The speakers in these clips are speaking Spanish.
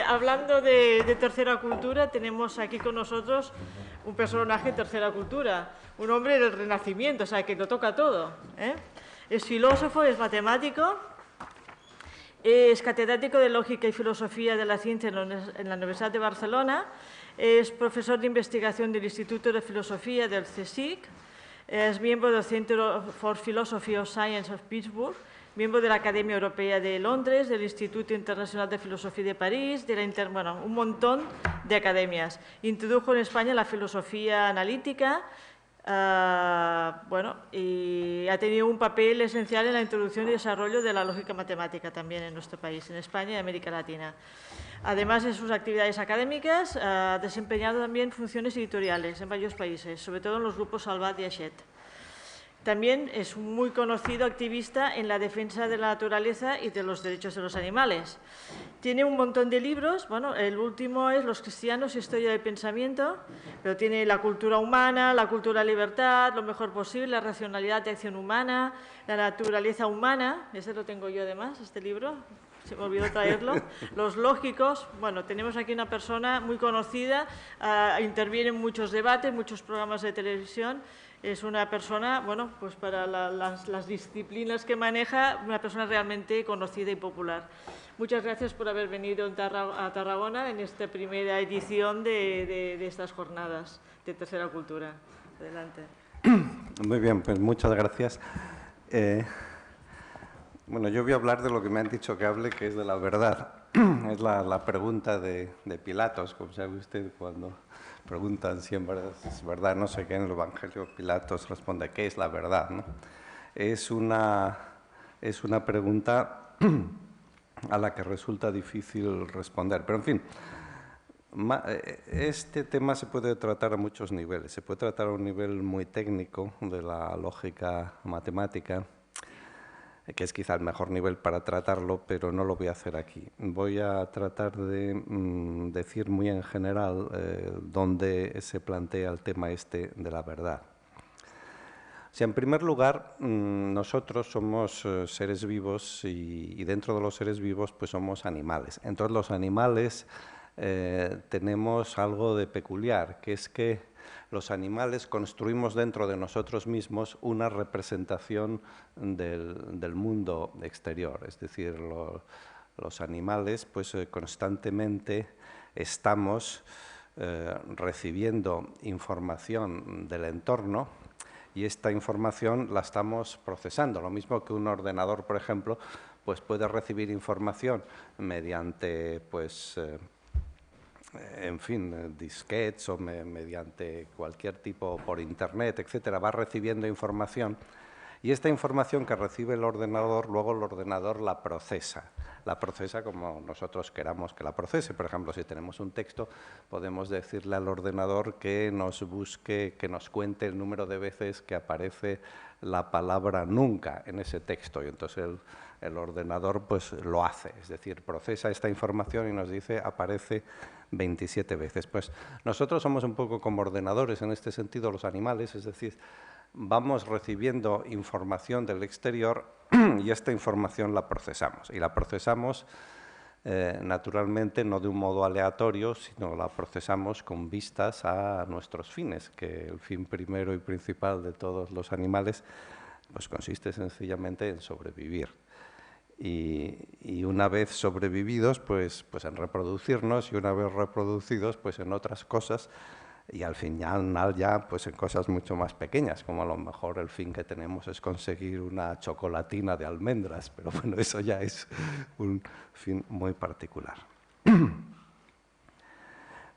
Hablando de tercera cultura, tenemos aquí con nosotros un personaje de tercera cultura, un hombre del Renacimiento, o sea, que lo toca todo, ¿eh? Es filósofo, es matemático, es catedrático de Lógica y Filosofía de la Ciencia en la Universidad de Barcelona, es profesor de investigación del Instituto de Filosofía del CSIC, es miembro del Center for Philosophy of Science of Pittsburgh, miembro de la Academia Europea de Londres, del Instituto Internacional de Filosofía de París, de un montón de academias. Introdujo en España la filosofía analítica, y ha tenido un papel esencial en la introducción y desarrollo de la lógica matemática también en nuestro país, en España y América Latina. Además de sus actividades académicas, ha desempeñado también funciones editoriales en varios países, sobre todo en los grupos Salvat y Hachette. También es un muy conocido activista en la defensa de la naturaleza y de los derechos de los animales. Tiene un montón de libros, bueno, el último es Los cristianos, historia del pensamiento, pero tiene La cultura humana, La cultura libertad, Lo mejor posible, La racionalidad de acción humana, La naturaleza humana, ese lo tengo yo además, este libro, se me olvidó traerlo, Los lógicos. Bueno, tenemos aquí una persona muy conocida, interviene en muchos debates, muchos programas de televisión. Es una persona, bueno, pues para las disciplinas que maneja, una persona realmente conocida y popular. Muchas gracias por haber venido a Tarragona en esta primera edición de estas jornadas de tercera cultura. Adelante. Muy bien, pues muchas gracias. Bueno, yo voy a hablar de lo que me han dicho que hable, que es de la verdad. Es la pregunta de Pilatos, como sabe usted, cuando preguntan si es verdad, no sé qué, en el Evangelio Pilatos responde, ¿qué es la verdad? ¿No? Es una pregunta a la que resulta difícil responder. Pero, en fin, este tema se puede tratar a muchos niveles. Se puede tratar a un nivel muy técnico de la lógica matemática, que es quizá el mejor nivel para tratarlo, pero no lo voy a hacer aquí. Voy a tratar de decir muy en general dónde se plantea el tema este de la verdad. O sea, en primer lugar, nosotros somos seres vivos y dentro de los seres vivos pues somos animales. Entonces los animales tenemos algo de peculiar, que es que los animales construimos dentro de nosotros mismos una representación del mundo exterior. Es decir, los animales pues, constantemente estamos recibiendo información del entorno y esta información la estamos procesando. Lo mismo que un ordenador, por ejemplo, pues puede recibir información mediante pues, en fin, disquetes o mediante cualquier tipo, por internet, etcétera, va recibiendo información y esta información que recibe el ordenador, luego el ordenador la procesa como nosotros queramos que la procese. Por ejemplo, si tenemos un texto, podemos decirle al ordenador que nos busque, que nos cuente el número de veces que aparece la palabra nunca en ese texto y entonces el ordenador pues lo hace, es decir, procesa esta información y nos dice aparece 27 veces. Pues nosotros somos un poco como ordenadores en este sentido, los animales, es decir, vamos recibiendo información del exterior y esta información la procesamos. Y la procesamos naturalmente no de un modo aleatorio, sino la procesamos con vistas a nuestros fines, que el fin primero y principal de todos los animales pues consiste sencillamente en sobrevivir. Y una vez sobrevividos, pues en reproducirnos, y una vez reproducidos, pues en otras cosas, y al final ya pues en cosas mucho más pequeñas, como a lo mejor el fin que tenemos es conseguir una chocolatina de almendras, pero bueno, eso ya es un fin muy particular.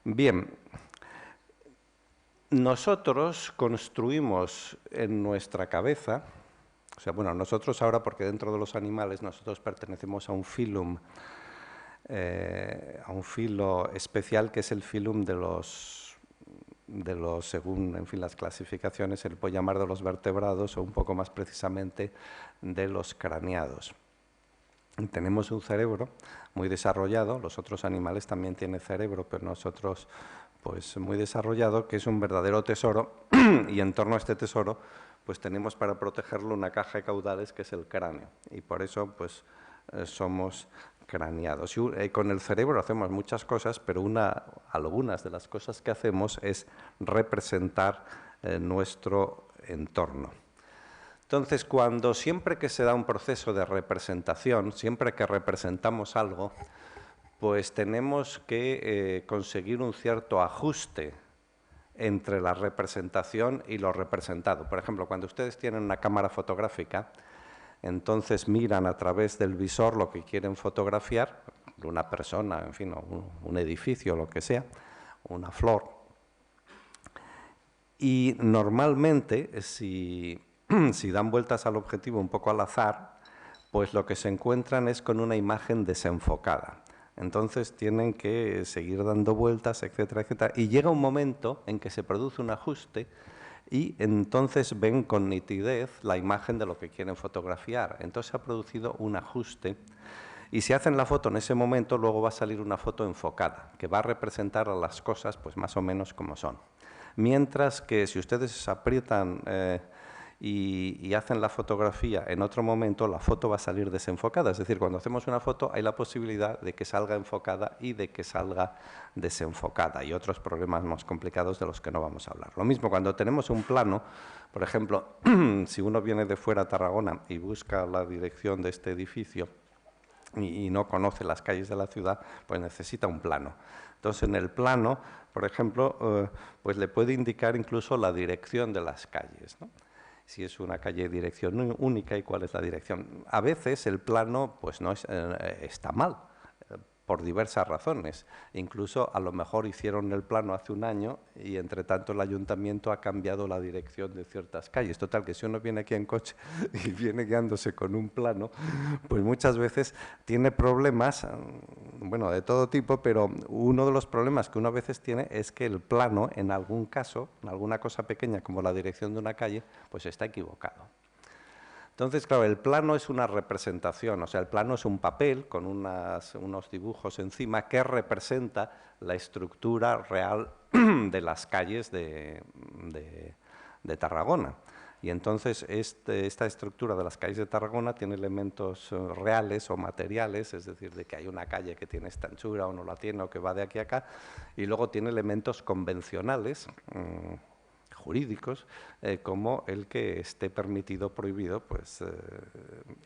Bien, nosotros construimos en nuestra cabeza. O sea, bueno, nosotros ahora, porque dentro de los animales nosotros pertenecemos a un filo especial que es el filum de los, según en fin, las clasificaciones, se le puede llamar de los vertebrados o un poco más precisamente de los craneados. Tenemos un cerebro muy desarrollado, los otros animales también tienen cerebro, pero nosotros pues muy desarrollado, que es un verdadero tesoro y en torno a este tesoro pues tenemos para protegerlo una caja de caudales que es el cráneo y por eso pues somos craneados. Y, con el cerebro hacemos muchas cosas, pero algunas de las cosas que hacemos es representar nuestro entorno. Entonces, siempre que se da un proceso de representación, siempre que representamos algo, pues tenemos que conseguir un cierto ajuste entre la representación y lo representado. Por ejemplo, cuando ustedes tienen una cámara fotográfica, entonces miran a través del visor lo que quieren fotografiar, una persona, en fin, un edificio, lo que sea, una flor. Y normalmente, si dan vueltas al objetivo un poco al azar, pues lo que se encuentran es con una imagen desenfocada. Entonces tienen que seguir dando vueltas, etcétera, etcétera. Y llega un momento en que se produce un ajuste y entonces ven con nitidez la imagen de lo que quieren fotografiar. Entonces se ha producido un ajuste y si hacen la foto en ese momento, luego va a salir una foto enfocada, que va a representar a las cosas pues más o menos como son. Mientras que si ustedes aprietan y hacen la fotografía en otro momento, la foto va a salir desenfocada. Es decir, cuando hacemos una foto hay la posibilidad de que salga enfocada y de que salga desenfocada, y otros problemas más complicados de los que no vamos a hablar. Lo mismo cuando tenemos un plano, por ejemplo, si uno viene de fuera a Tarragona y busca la dirección de este edificio y no conoce las calles de la ciudad, pues necesita un plano. Entonces, en el plano, por ejemplo, pues le puede indicar incluso la dirección de las calles, ¿no? Si es una calle de dirección única y cuál es la dirección. A veces el plano pues no está mal, por diversas razones. Incluso a lo mejor hicieron el plano hace un año y entre tanto el ayuntamiento ha cambiado la dirección de ciertas calles. Total, que si uno viene aquí en coche y viene guiándose con un plano, pues muchas veces tiene problemas, bueno, de todo tipo, pero uno de los problemas que uno a veces tiene es que el plano, en algún caso, en alguna cosa pequeña como la dirección de una calle, pues está equivocado. Entonces, claro, el plano es una representación, o sea, el plano es un papel con unos dibujos encima que representa la estructura real de las calles de Tarragona. Y entonces esta estructura de las calles de Tarragona tiene elementos reales o materiales, es decir, de que hay una calle que tiene esta anchura o no la tiene o que va de aquí a acá, y luego tiene elementos convencionales, jurídicos, como el que esté permitido o prohibido pues,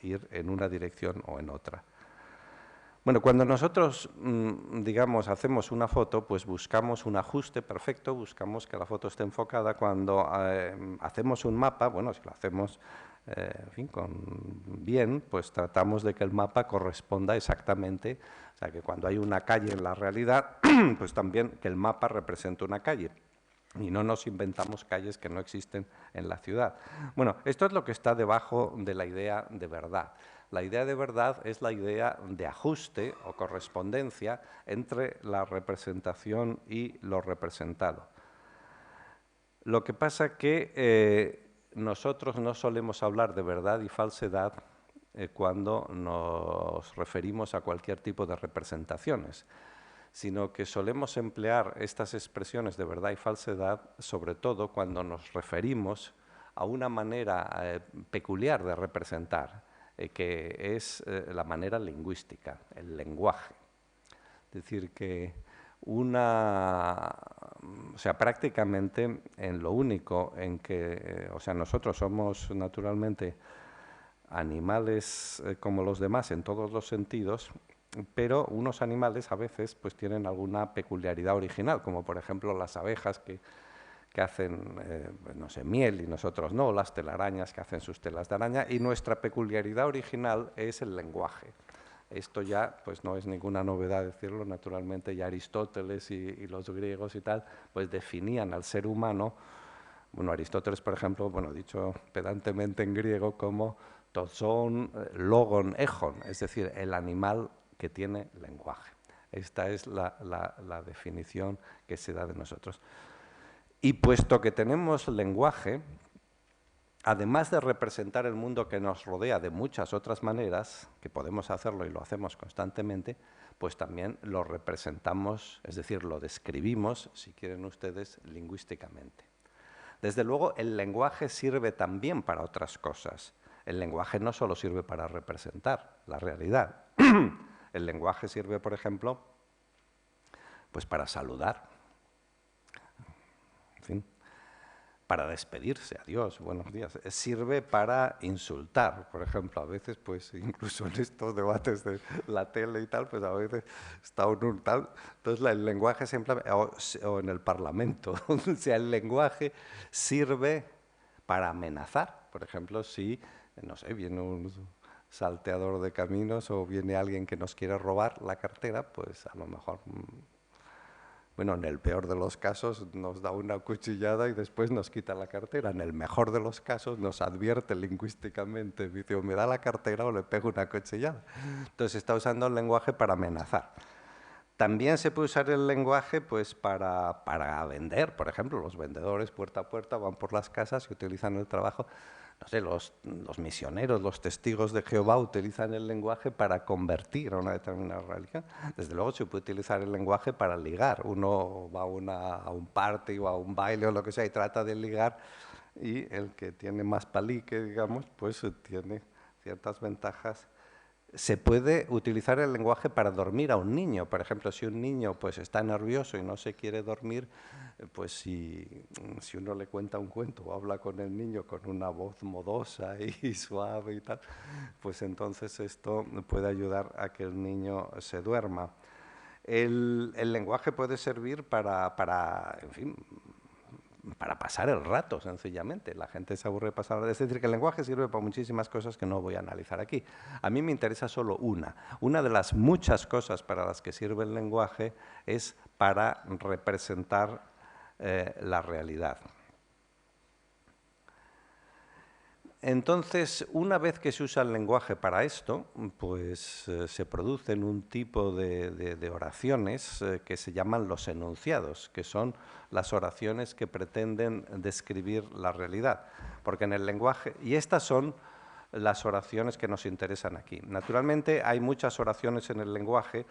ir en una dirección o en otra. Bueno, cuando nosotros, digamos, hacemos una foto, pues buscamos un ajuste perfecto, buscamos que la foto esté enfocada. Cuando hacemos un mapa, bueno, si lo hacemos en fin, bien, pues tratamos de que el mapa corresponda exactamente, o sea, que cuando hay una calle en la realidad, pues también que el mapa represente una calle. Y no nos inventamos calles que no existen en la ciudad. Bueno, esto es lo que está debajo de la idea de verdad. La idea de verdad es la idea de ajuste o correspondencia entre la representación y lo representado. Lo que pasa que nosotros no solemos hablar de verdad y falsedad cuando nos referimos a cualquier tipo de representaciones, sino que solemos emplear estas expresiones de verdad y falsedad, sobre todo cuando nos referimos a una manera peculiar de representar, que es la manera lingüística, el lenguaje. Es decir, que prácticamente en lo único en que, nosotros somos naturalmente animales como los demás en todos los sentidos, pero unos animales a veces pues tienen alguna peculiaridad original, como por ejemplo las abejas que hacen, no sé, miel y nosotros no, las telarañas que hacen sus telas de araña, y nuestra peculiaridad original es el lenguaje. Esto ya pues no es ninguna novedad decirlo, naturalmente ya Aristóteles y los griegos y tal, pues definían al ser humano, bueno, Aristóteles, por ejemplo, bueno, dicho pedantemente en griego, como toson, logon, ejon, es decir, el animal que tiene lenguaje. Esta es la definición que se da de nosotros. Y puesto que tenemos lenguaje, además de representar el mundo que nos rodea de muchas otras maneras, que podemos hacerlo y lo hacemos constantemente, pues también lo representamos, es decir, lo describimos, si quieren ustedes, lingüísticamente. Desde luego, el lenguaje sirve también para otras cosas. El lenguaje no solo sirve para representar la realidad. El lenguaje sirve, por ejemplo, pues para saludar, en fin, para despedirse, adiós, buenos días. Sirve para insultar, por ejemplo, a veces, pues incluso en estos debates de la tele y tal, pues a veces está un tal. Entonces el lenguaje siempre, o en el Parlamento, o sea, el lenguaje sirve para amenazar. Por ejemplo, si, no sé, viene un salteador de caminos o viene alguien que nos quiere robar la cartera, pues a lo mejor, bueno, en el peor de los casos nos da una cuchillada y después nos quita la cartera. En el mejor de los casos nos advierte lingüísticamente, dice, o me da la cartera o le pego una cuchillada. Entonces está usando el lenguaje para amenazar. También se puede usar el lenguaje pues, para vender, por ejemplo, los vendedores puerta a puerta van por las casas y utilizan el trabajo. No sé, los misioneros, los testigos de Jehová utilizan el lenguaje para convertir a una determinada religión. Desde luego se puede utilizar el lenguaje para ligar. Uno va a un party o a un baile o lo que sea y trata de ligar y el que tiene más palique, digamos, pues tiene ciertas ventajas. Se puede utilizar el lenguaje para dormir a un niño. Por ejemplo, si un niño pues, está nervioso y no se quiere dormir, pues si uno le cuenta un cuento o habla con el niño con una voz modosa y suave y tal, pues entonces esto puede ayudar a que el niño se duerma. El lenguaje puede servir en fin, para pasar el rato, sencillamente. La gente se aburre de pasar el rato. Es decir, que el lenguaje sirve para muchísimas cosas que no voy a analizar aquí. A mí me interesa solo una. Una de las muchas cosas para las que sirve el lenguaje es para representar la realidad. Entonces, una vez que se usa el lenguaje para esto, pues se producen un tipo de oraciones que se llaman los enunciados, que son las oraciones que pretenden describir la realidad. Porque en el lenguaje, y estas son las oraciones que nos interesan aquí. Naturalmente, hay muchas oraciones en el lenguaje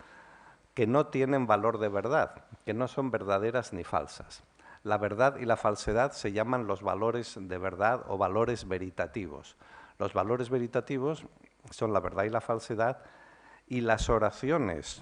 que no tienen valor de verdad, que no son verdaderas ni falsas. La verdad y la falsedad se llaman los valores de verdad o valores veritativos. Los valores veritativos son la verdad y la falsedad, y las oraciones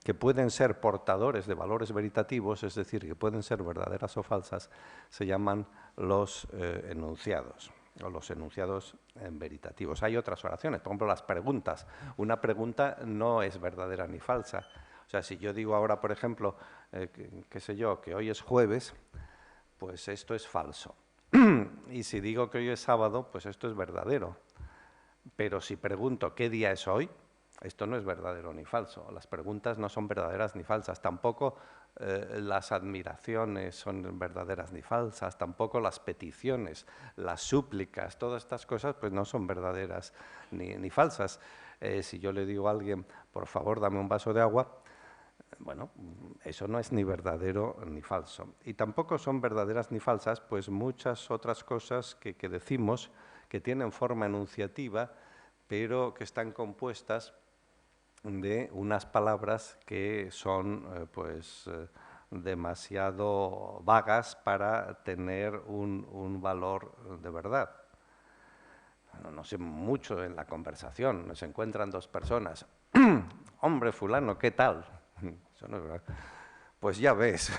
que pueden ser portadores de valores veritativos, es decir, que pueden ser verdaderas o falsas, se llaman los enunciados o los enunciados veritativos. Hay otras oraciones, por ejemplo, las preguntas. Una pregunta no es verdadera ni falsa. O sea, si yo digo ahora, por ejemplo, qué sé yo, que hoy es jueves, pues esto es falso. Y si digo que hoy es sábado, pues esto es verdadero. Pero si pregunto qué día es hoy, esto no es verdadero ni falso. Las preguntas no son verdaderas ni falsas. Tampoco las admiraciones son verdaderas ni falsas. Tampoco las peticiones, las súplicas, todas estas cosas pues no son verdaderas ni falsas. Si yo le digo a alguien, por favor, dame un vaso de agua, bueno, eso no es ni verdadero ni falso. Y tampoco son verdaderas ni falsas, pues muchas otras cosas que decimos que tienen forma enunciativa, pero que están compuestas de unas palabras que son demasiado vagas para tener un valor de verdad. No sé, mucho en la conversación, se encuentran dos personas. Hombre, fulano, ¿qué tal? Eso no es verdad. Pues ya ves.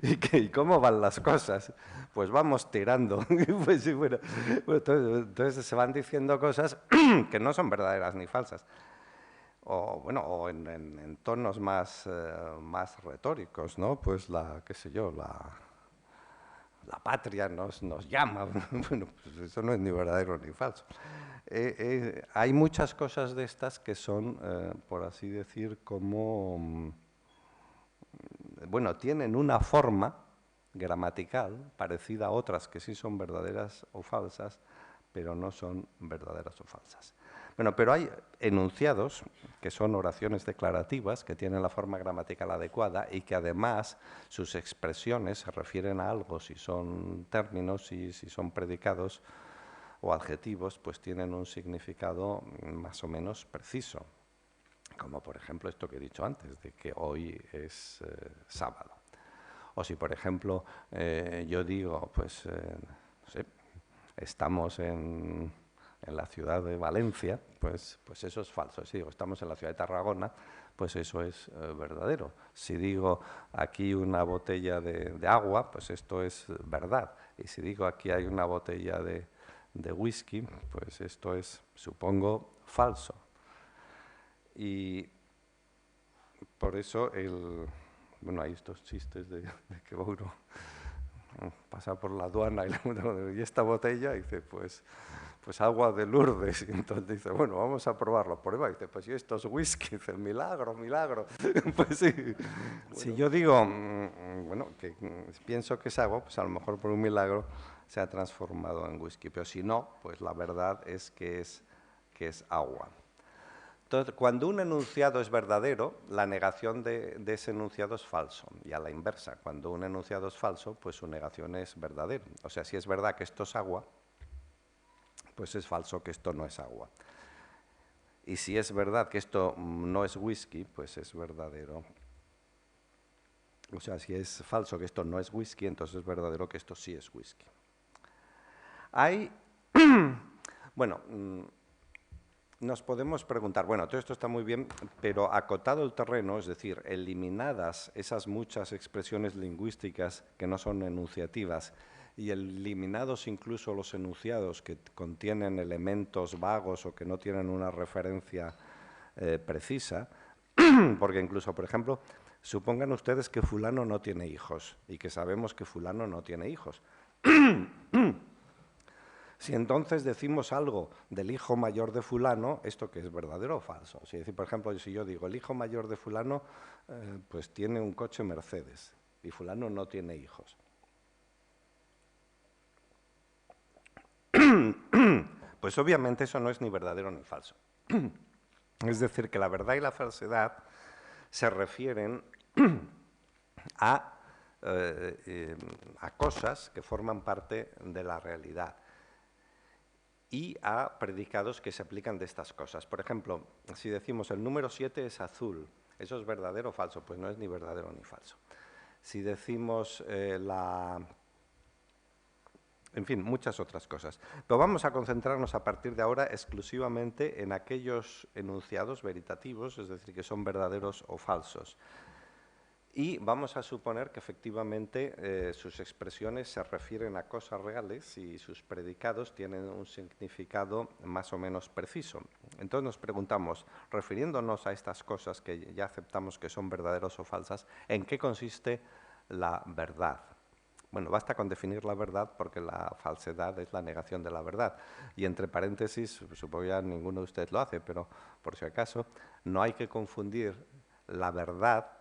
¿Y cómo van las cosas? Pues vamos tirando. Pues, sí, bueno, entonces se van diciendo cosas que no son verdaderas ni falsas. O, bueno, o en tonos más retóricos, ¿no? Pues qué sé yo, la patria nos llama. Bueno, pues eso no es ni verdadero ni falso. Hay muchas cosas de estas que son, por así decir, como, bueno, tienen una forma gramatical parecida a otras que sí son verdaderas o falsas, pero no son verdaderas o falsas. Bueno, pero hay enunciados, que son oraciones declarativas, que tienen la forma gramatical adecuada y que además sus expresiones se refieren a algo, si son términos y si son predicados o adjetivos, pues tienen un significado más o menos preciso. Como por ejemplo esto que he dicho antes, de que hoy es sábado. O si por ejemplo yo digo, pues, no sé, estamos en en la ciudad de Valencia, pues eso es falso. Si digo, estamos en la ciudad de Tarragona, pues eso es verdadero. Si digo, aquí una botella de agua, pues esto es verdad. Y si digo, aquí hay una botella de whisky, pues esto es, supongo, falso. Y por eso, bueno, hay estos chistes de que uno pasa por la aduana y esta botella, y dice, pues agua de Lourdes. Y entonces dice, bueno, vamos a probarlo. Prueba. Y dice, pues si esto es whisky. Dice, milagro, milagro. Pues sí. Bueno. Si yo digo, bueno, que pienso que es agua, pues a lo mejor por un milagro se ha transformado en whisky. Pero si no, pues la verdad es que es agua. Entonces, cuando un enunciado es verdadero, la negación de ese enunciado es falso. Y a la inversa, cuando un enunciado es falso, pues su negación es verdadera. O sea, si es verdad que esto es agua, pues es falso que esto no es agua. Y si es verdad que esto no es whisky, pues es verdadero. O sea, si es falso que esto no es whisky, entonces es verdadero que esto sí es whisky. Hay, bueno, nos podemos preguntar, bueno, todo esto está muy bien, pero acotado el terreno, es decir, eliminadas esas muchas expresiones lingüísticas que no son enunciativas y eliminados incluso los enunciados que contienen elementos vagos o que no tienen una referencia precisa, porque incluso, por ejemplo, supongan ustedes que fulano no tiene hijos y que sabemos que fulano no tiene hijos. Si entonces decimos algo del hijo mayor de fulano, ¿esto qué es, verdadero o falso? Si decir, por ejemplo, si yo digo, el hijo mayor de fulano pues tiene un coche Mercedes y fulano no tiene hijos. Pues obviamente eso no es ni verdadero ni falso. Es decir, que la verdad y la falsedad se refieren a cosas que forman parte de la realidad y a predicados que se aplican de estas cosas. Por ejemplo, si decimos el número 7 es azul, ¿eso es verdadero o falso? Pues no es ni verdadero ni falso. Si decimos en fin, muchas otras cosas. Pero vamos a concentrarnos a partir de ahora exclusivamente en aquellos enunciados veritativos, es decir, que son verdaderos o falsos. Y vamos a suponer que efectivamente sus expresiones se refieren a cosas reales y sus predicados tienen un significado más o menos preciso. Entonces nos preguntamos, refiriéndonos a estas cosas que ya aceptamos que son verdaderas o falsas, ¿en qué consiste la verdad? Bueno, basta con definir la verdad porque la falsedad es la negación de la verdad. Y entre paréntesis, supongo ya ninguno de ustedes lo hace, pero por si acaso, no hay que confundir la verdad,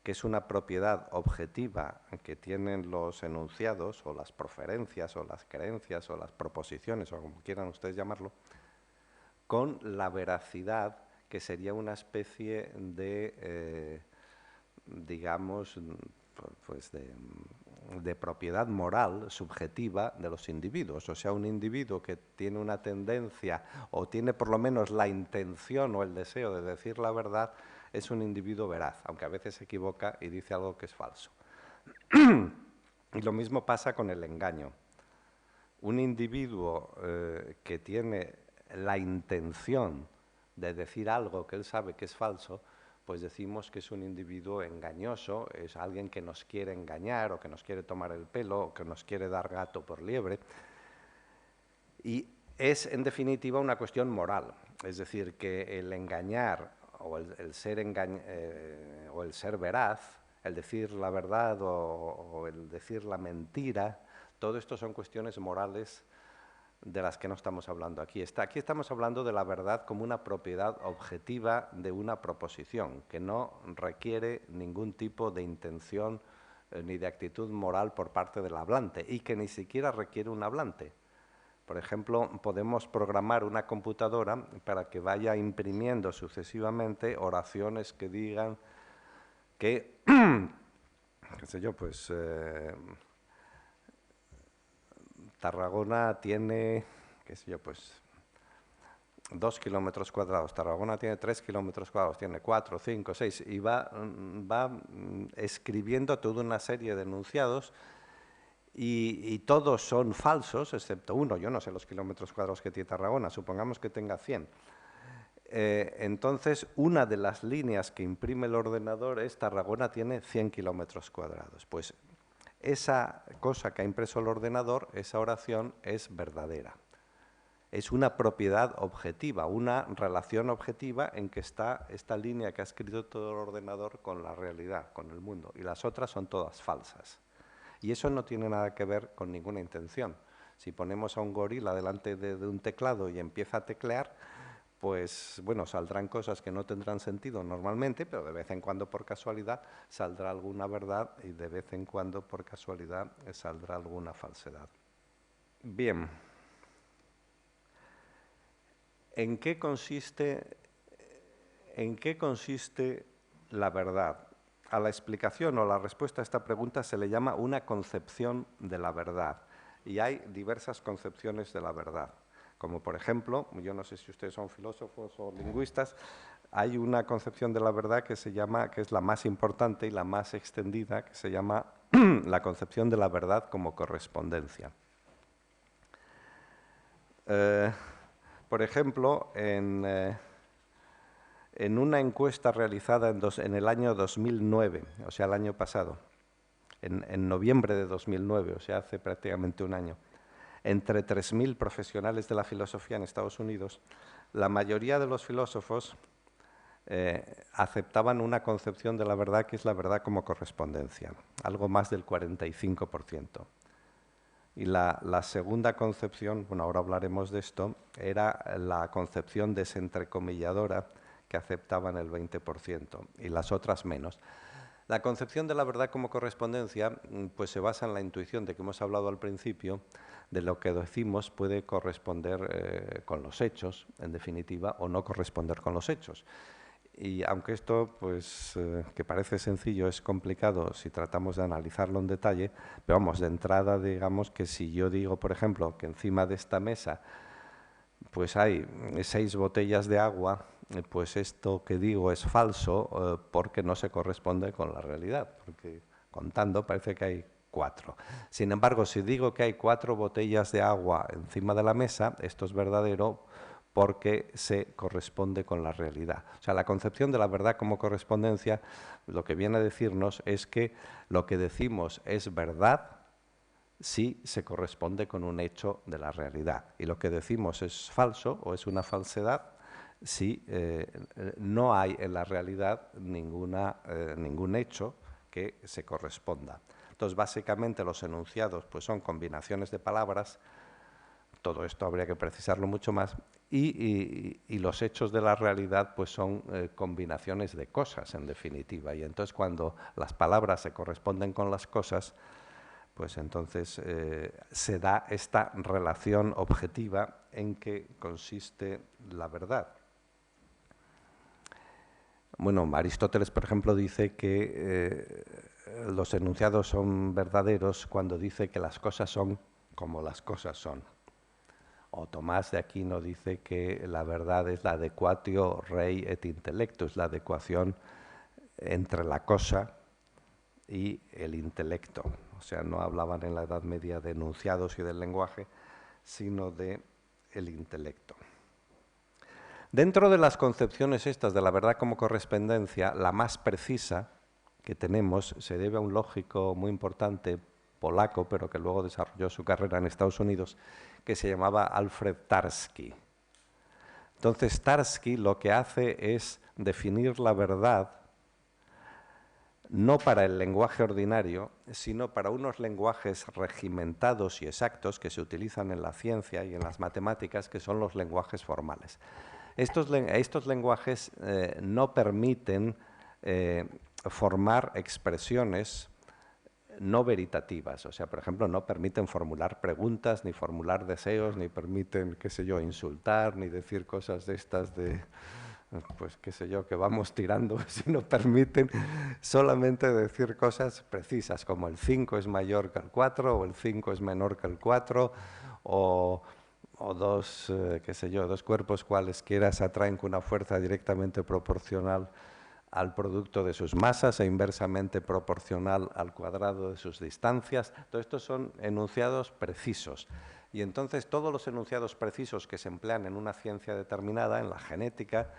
que es una propiedad objetiva que tienen los enunciados o las proferencias o las creencias o las proposiciones o como quieran ustedes llamarlo, con la veracidad, que sería una especie de, digamos, pues de propiedad moral subjetiva de los individuos. O sea, un individuo que tiene una tendencia o tiene por lo menos la intención o el deseo de decir la verdad, es un individuo veraz, aunque a veces se equivoca y dice algo que es falso. Y lo mismo pasa con el engaño. Un individuo que tiene la intención de decir algo que él sabe que es falso, pues decimos que es un individuo engañoso, es alguien que nos quiere engañar o que nos quiere tomar el pelo o que nos quiere dar gato por liebre. Y es, en definitiva, una cuestión moral, es decir, que el engañar o el ser veraz, el decir la verdad o el decir la mentira, todo esto son cuestiones morales de las que no estamos hablando aquí. Aquí estamos hablando de la verdad como una propiedad objetiva de una proposición, que no requiere ningún tipo de intención ni de actitud moral por parte del hablante y que ni siquiera requiere un hablante. Por ejemplo, podemos programar una computadora para que vaya imprimiendo sucesivamente oraciones que digan que, qué sé yo, pues Tarragona tiene, qué sé yo, pues 2 kilómetros cuadrados, Tarragona tiene 3 kilómetros cuadrados, tiene 4, 5, 6, y va escribiendo toda una serie de enunciados y todos son falsos, excepto uno. Yo no sé los kilómetros cuadrados que tiene Tarragona, supongamos que tenga 100. Entonces, una de las líneas que imprime el ordenador es Tarragona tiene 100 kilómetros cuadrados. Pues esa cosa que ha impreso el ordenador, esa oración es verdadera. Es una propiedad objetiva, una relación objetiva en que está esta línea que ha escrito todo el ordenador con la realidad, con el mundo, y las otras son todas falsas. Y eso no tiene nada que ver con ninguna intención. Si ponemos a un gorila delante de un teclado y empieza a teclear, pues bueno, saldrán cosas que no tendrán sentido normalmente, pero de vez en cuando por casualidad saldrá alguna verdad y de vez en cuando por casualidad saldrá alguna falsedad. Bien. ¿En qué consiste la verdad? A la explicación o la respuesta a esta pregunta se le llama una concepción de la verdad. Y hay diversas concepciones de la verdad. Como por ejemplo, yo no sé si ustedes son filósofos o lingüistas, hay una concepción de la verdad que se llama, que es la más importante y la más extendida, que se llama la concepción de la verdad como correspondencia. Por ejemplo, en una encuesta realizada en el año 2009, o sea, el año pasado, en noviembre de 2009, o sea, hace prácticamente un año, entre 3.000 profesionales de la filosofía en Estados Unidos, la mayoría de los filósofos aceptaban una concepción de la verdad que es la verdad como correspondencia, algo más del 45%. Y la segunda concepción, bueno, ahora hablaremos de esto, era la concepción desentrecomilladora, que aceptaban el 20%, y las otras menos. La concepción de la verdad como correspondencia pues se basa en la intuición de que hemos hablado al principio, de lo que decimos puede corresponder con los hechos, en definitiva, o no corresponder con los hechos. Y aunque esto, pues, que parece sencillo, es complicado si tratamos de analizarlo en detalle, pero vamos, de entrada, digamos que si yo digo, por ejemplo, que encima de esta mesa pues hay 6 botellas de agua, pues esto que digo es falso porque no se corresponde con la realidad, porque contando parece que hay 4. Sin embargo, si digo que hay 4 botellas de agua encima de la mesa, esto es verdadero porque se corresponde con la realidad. O sea, la concepción de la verdad como correspondencia lo que viene a decirnos es que lo que decimos es verdad si se corresponde con un hecho de la realidad. Y lo que decimos es falso o es una falsedad si no hay en la realidad ningún hecho que se corresponda. Entonces, básicamente los enunciados pues, son combinaciones de palabras, todo esto habría que precisarlo mucho más, y los hechos de la realidad pues, son combinaciones de cosas, en definitiva. Y entonces, cuando las palabras se corresponden con las cosas, pues entonces se da esta relación objetiva en que consiste la verdad. Bueno, Aristóteles, por ejemplo, dice que los enunciados son verdaderos cuando dice que las cosas son como las cosas son. O Tomás de Aquino dice que la verdad es la adequatio rei et intellectus, la adecuación entre la cosa y el intelecto. O sea, no hablaban en la Edad Media de enunciados y del lenguaje, sino de el intelecto. Dentro de las concepciones estas de la verdad como correspondencia, la más precisa que tenemos se debe a un lógico muy importante, polaco, pero que luego desarrolló su carrera en Estados Unidos, que se llamaba Alfred Tarski. Entonces, Tarski lo que hace es definir la verdad no para el lenguaje ordinario, sino para unos lenguajes regimentados y exactos que se utilizan en la ciencia y en las matemáticas, que son los lenguajes formales. Estos lenguajes no permiten formar expresiones no veritativas, o sea, por ejemplo, no permiten formular preguntas, ni formular deseos, ni permiten, qué sé yo, insultar, ni decir cosas de estas de... pues qué sé yo, que vamos tirando, si nos permiten solamente decir cosas precisas, como el 5 es mayor que el 4, o el 5 es menor que el 4, o qué sé yo, dos cuerpos cualesquiera se atraen con una fuerza directamente proporcional al producto de sus masas e inversamente proporcional al cuadrado de sus distancias. Todo esto son enunciados precisos. Y entonces todos los enunciados precisos que se emplean en una ciencia determinada, en la genética,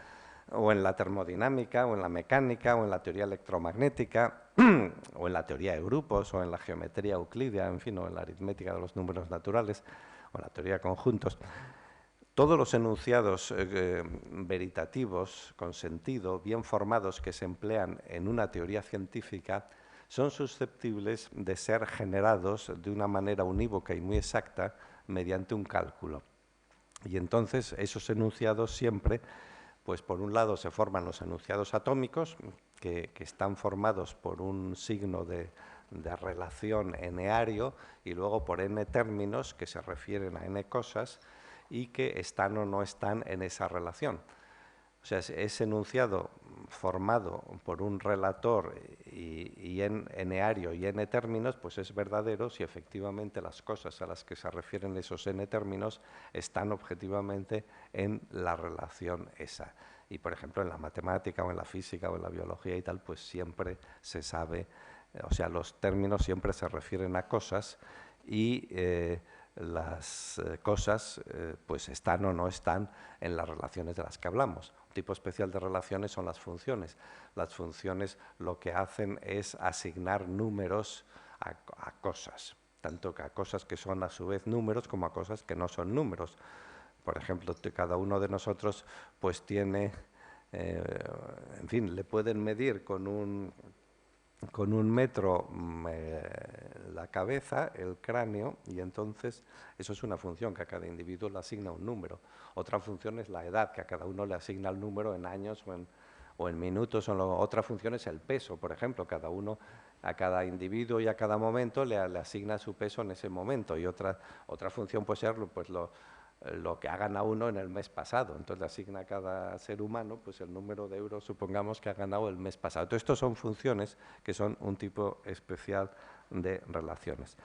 o en la termodinámica, o en la mecánica, o en la teoría electromagnética, o en la teoría de grupos, o en la geometría euclídea, en fin, o en la aritmética de los números naturales, o en la teoría de conjuntos. Todos los enunciados veritativos, con sentido, bien formados, que se emplean en una teoría científica, son susceptibles de ser generados de una manera unívoca y muy exacta mediante un cálculo. Y entonces esos enunciados siempre, pues por un lado se forman los enunciados atómicos, que están formados por un signo de relación eneario, y luego por n términos que se refieren a n cosas, y que están o no están en esa relación. O sea, ese enunciado formado por un relator y eneario y n términos, pues es verdadero si efectivamente las cosas a las que se refieren esos n términos están objetivamente en la relación esa. Y, por ejemplo, en la matemática o en la física o en la biología y tal, pues siempre se sabe, o sea, los términos siempre se refieren a cosas y las cosas pues están o no están en las relaciones de las que hablamos. Un tipo especial de relaciones son las funciones. Las funciones lo que hacen es asignar números a cosas, tanto que a cosas que son a su vez números como a cosas que no son números. Por ejemplo, cada uno de nosotros pues tiene, en fin, le pueden medir con un metro la cabeza, el cráneo, y entonces eso es una función que a cada individuo le asigna un número. Otra función es la edad, que a cada uno le asigna el número en años o en minutos. Otra función es el peso, por ejemplo, a cada individuo y a cada momento le asigna su peso en ese momento. Y otra función puede ser pues lo que ha ganado uno en el mes pasado. Entonces le asigna a cada ser humano pues el número de euros, supongamos, que ha ganado el mes pasado. Entonces, estos son funciones que son un tipo especial de relaciones.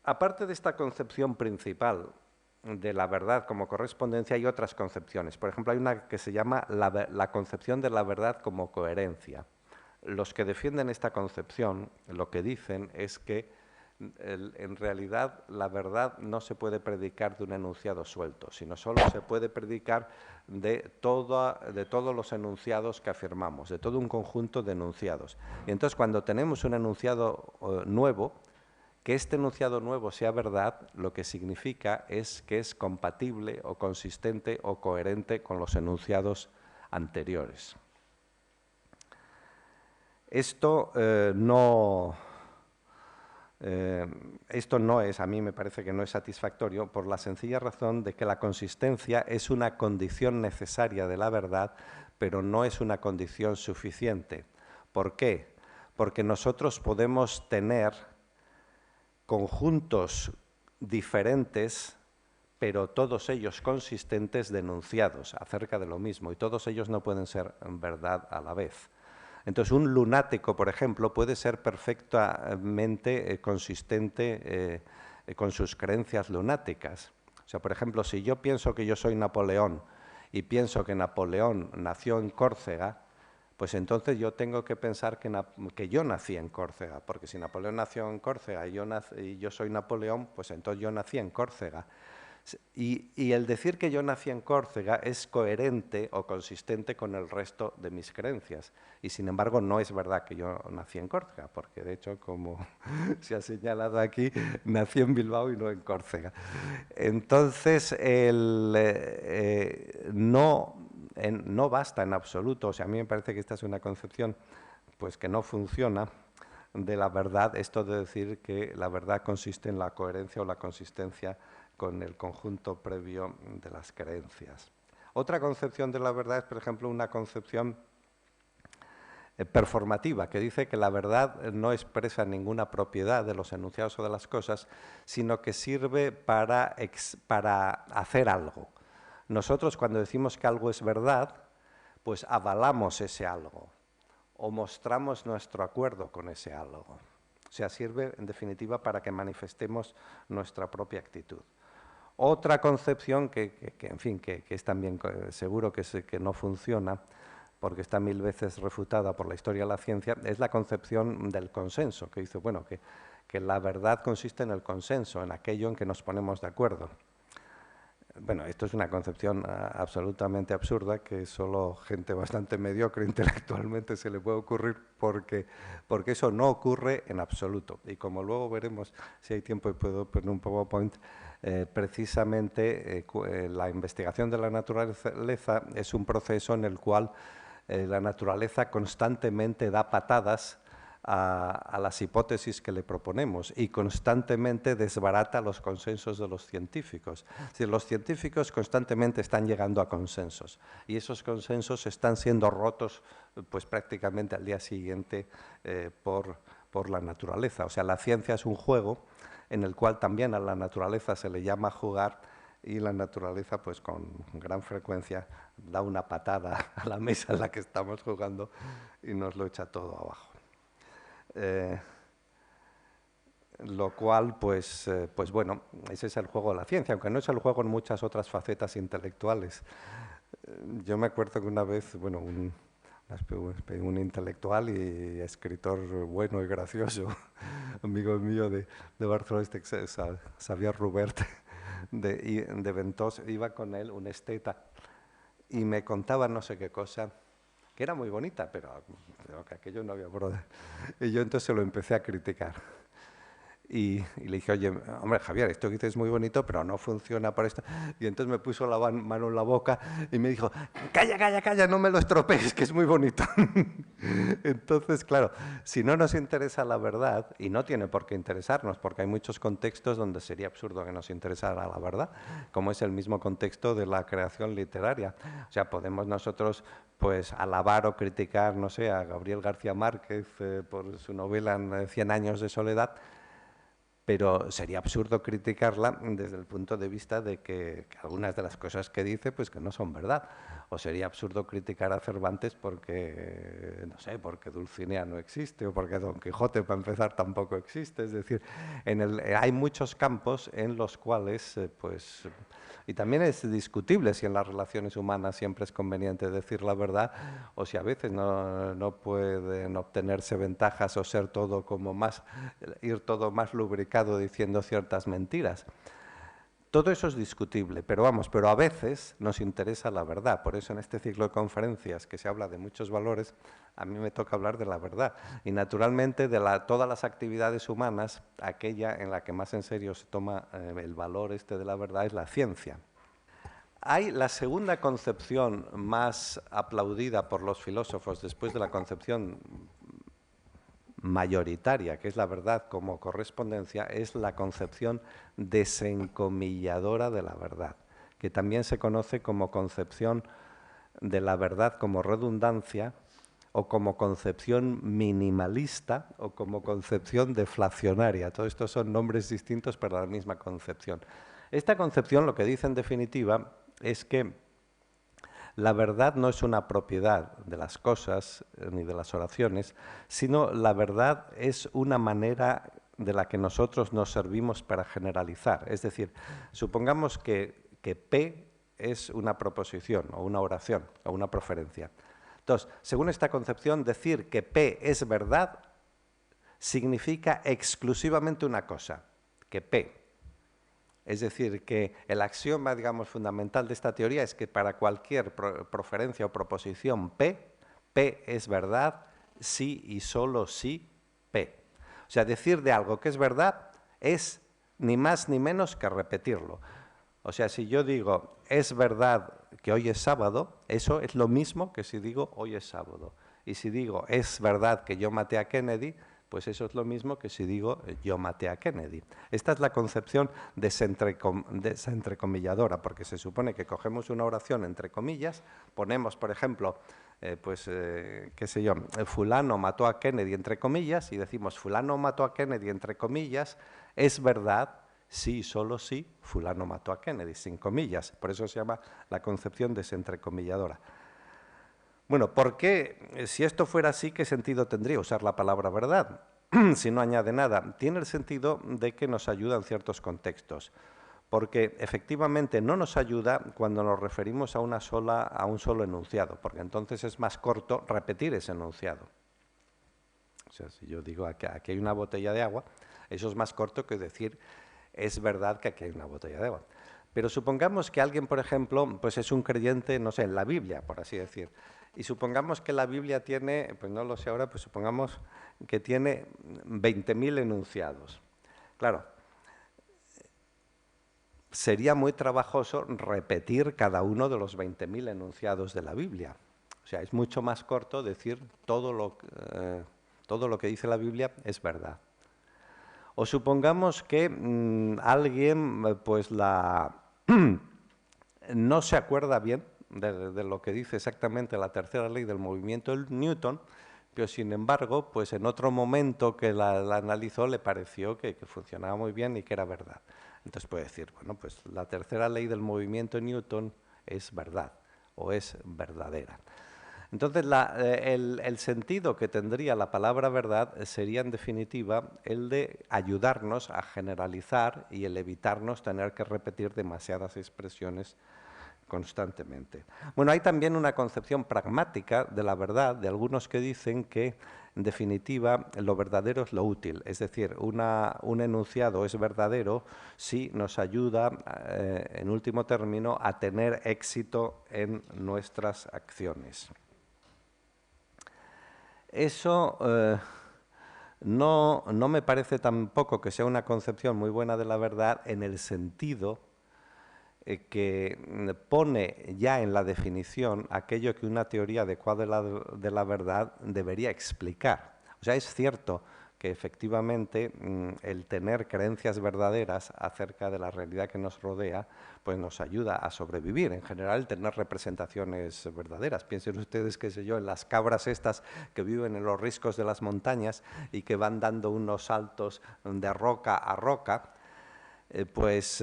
Aparte de esta concepción principal de la verdad como correspondencia, hay otras concepciones. Por ejemplo, hay una que se llama la concepción de la verdad como coherencia. Los que defienden esta concepción lo que dicen es que en realidad la verdad no se puede predicar de un enunciado suelto, sino solo se puede predicar de todos los enunciados que afirmamos, de todo un conjunto de enunciados. Y entonces, cuando tenemos un enunciado nuevo, que este enunciado nuevo sea verdad, lo que significa es que es compatible o consistente o coherente con los enunciados anteriores. Esto no es, a mí me parece que no es satisfactorio, por la sencilla razón de que la consistencia es una condición necesaria de la verdad, pero no es una condición suficiente. ¿Por qué? Porque nosotros podemos tener conjuntos diferentes, pero todos ellos consistentes, de enunciados acerca de lo mismo, y todos ellos no pueden ser verdad a la vez. Entonces, un lunático, por ejemplo, puede ser perfectamente consistente con sus creencias lunáticas. O sea, por ejemplo, si yo pienso que yo soy Napoleón y pienso que Napoleón nació en Córcega, pues entonces yo tengo que pensar que yo nací en Córcega, porque si Napoleón nació en Córcega y yo soy Napoleón, pues entonces yo nací en Córcega. Y el decir que yo nací en Córcega es coherente o consistente con el resto de mis creencias. Y sin embargo no es verdad que yo nací en Córcega, porque de hecho, como se ha señalado aquí, nací en Bilbao y no en Córcega. Entonces, no basta en absoluto, o sea, a mí me parece que esta es una concepción pues, que no funciona de la verdad, esto de decir que la verdad consiste en la coherencia o la consistencia con el conjunto previo de las creencias. Otra concepción de la verdad es, por ejemplo, una concepción performativa, que dice que la verdad no expresa ninguna propiedad de los enunciados o de las cosas, sino que sirve para hacer algo. Nosotros, cuando decimos que algo es verdad, pues avalamos ese algo o mostramos nuestro acuerdo con ese algo. O sea, sirve, en definitiva, para que manifestemos nuestra propia actitud. Otra concepción en fin, que es también seguro que no funciona, porque está 1000 veces refutada por la historia de la ciencia, es la concepción del consenso, que dice, bueno, que la verdad consiste en el consenso, en aquello en que nos ponemos de acuerdo. Bueno, esto es una concepción absolutamente absurda que solo gente bastante mediocre intelectualmente se le puede ocurrir porque eso no ocurre en absoluto. Y como luego veremos, si hay tiempo y puedo poner un PowerPoint, precisamente la investigación de la naturaleza es un proceso en el cual la naturaleza constantemente da patadas a las hipótesis que le proponemos y constantemente desbarata los consensos de los científicos. Es decir, los científicos constantemente están llegando a consensos y esos consensos están siendo rotos pues, prácticamente al día siguiente por la naturaleza. O sea, la ciencia es un juego en el cual también a la naturaleza se le llama jugar y la naturaleza, pues con gran frecuencia, da una patada a la mesa en la que estamos jugando y nos lo echa todo abajo. Lo cual, pues bueno, ese es el juego de la ciencia, aunque no es el juego en muchas otras facetas intelectuales. Yo me acuerdo que una vez, bueno, un intelectual y escritor bueno y gracioso, amigo mío de Barcelona, Xavier Rubert, de Ventós, iba con él, un esteta, y me contaba no sé qué cosa, que era muy bonita, pero que aquello no había brother. Y yo entonces se lo empecé a criticar. Y le dije, oye, hombre, Javier, esto que dices es muy bonito, pero no funciona para esto. Y entonces me puso la mano en la boca y me dijo, calla, calla, calla, no me lo estropees, que es muy bonito. Entonces, claro, si no nos interesa la verdad, y no tiene por qué interesarnos, porque hay muchos contextos donde sería absurdo que nos interesara la verdad, como es el mismo contexto de la creación literaria. O sea, podemos nosotros pues alabar o criticar, no sé, a Gabriel García Márquez por su novela 100 años de soledad, pero sería absurdo criticarla desde el punto de vista de que algunas de las cosas que dice pues que no son verdad. O sería absurdo criticar a Cervantes porque, no sé, porque Dulcinea no existe o porque Don Quijote, para empezar, tampoco existe. Es decir, hay muchos campos en los cuales, pues, y también es discutible si en las relaciones humanas siempre es conveniente decir la verdad o si a veces no pueden obtenerse ventajas o ser todo como más, ir todo más lubricado diciendo ciertas mentiras. Todo eso es discutible, pero vamos, pero a veces nos interesa la verdad. Por eso en este ciclo de conferencias que se habla de muchos valores, a mí me toca hablar de la verdad. Y naturalmente de todas las actividades humanas, aquella en la que más en serio se toma el valor de la verdad es la ciencia. Hay la segunda concepción más aplaudida por los filósofos después de la concepción mayoritaria, que es la verdad como correspondencia, es la concepción desencomilladora de la verdad, que también se conoce como concepción de la verdad como redundancia o como concepción minimalista o como concepción deflacionaria. Todos estos son nombres distintos para la misma concepción. Esta concepción lo que dice en definitiva es que la verdad no es una propiedad de las cosas ni de las oraciones, sino la verdad es una manera de la que nosotros nos servimos para generalizar. Es decir, supongamos que P es una proposición o una oración o una proferencia. Entonces, según esta concepción, decir que P es verdad significa exclusivamente una cosa, que P. Es decir, que el axioma, digamos, fundamental de esta teoría es que para cualquier proferencia o proposición P es verdad si y solo si P. O sea, decir de algo que es verdad es ni más ni menos que repetirlo. O sea, si yo digo, es verdad que hoy es sábado, eso es lo mismo que si digo, hoy es sábado. Y si digo, es verdad que yo maté a Kennedy, pues eso es lo mismo que si digo, yo maté a Kennedy. Esta es la concepción desentrecomilladora, porque se supone que cogemos una oración entre comillas, ponemos, por ejemplo, qué sé yo, fulano mató a Kennedy entre comillas, y decimos, fulano mató a Kennedy entre comillas, es verdad, sí, solo sí, fulano mató a Kennedy, sin comillas. Por eso se llama la concepción desentrecomilladora. Bueno, ¿por qué? Si esto fuera así, ¿qué sentido tendría usar la palabra verdad? Si no añade nada. Tiene el sentido de que nos ayuda en ciertos contextos. porque efectivamente no nos ayuda cuando nos referimos a un solo enunciado, porque entonces es más corto repetir ese enunciado. O sea, si yo digo aquí hay una botella de agua, eso es más corto que decir es verdad que aquí hay una botella de agua. Pero supongamos que alguien, por ejemplo, pues es un creyente, no sé, en la Biblia, por así decir, y supongamos que la Biblia tiene, pues no lo sé ahora, pues supongamos que tiene 20.000 enunciados. Claro, sería muy trabajoso repetir cada uno de los 20.000 enunciados de la Biblia. O sea, es mucho más corto decir todo lo que dice la Biblia es verdad. O supongamos que alguien pues no se acuerda bien de lo que dice exactamente la tercera ley del movimiento de Newton, pero sin embargo, pues en otro momento que la analizó le pareció que funcionaba muy bien y que era verdad. Entonces puede decir, bueno, pues la tercera ley del movimiento de Newton es verdad o es verdadera. Entonces, el sentido que tendría la palabra verdad sería, en definitiva, el de ayudarnos a generalizar y el evitarnos tener que repetir demasiadas expresiones constantemente. Bueno, hay también una concepción pragmática de la verdad, de algunos que dicen que, en definitiva, lo verdadero es lo útil. Es decir, un enunciado es verdadero si nos ayuda, en último término, a tener éxito en nuestras acciones. Eso no me parece tampoco que sea una concepción muy buena de la verdad en el sentido que pone ya en la definición aquello que una teoría adecuada de la verdad debería explicar. O sea, es cierto que efectivamente el tener creencias verdaderas acerca de la realidad que nos rodea, pues nos ayuda a sobrevivir. En general, el tener representaciones verdaderas. Piensen ustedes, qué sé yo, en las cabras estas que viven en los riscos de las montañas y que van dando unos saltos de roca a roca, pues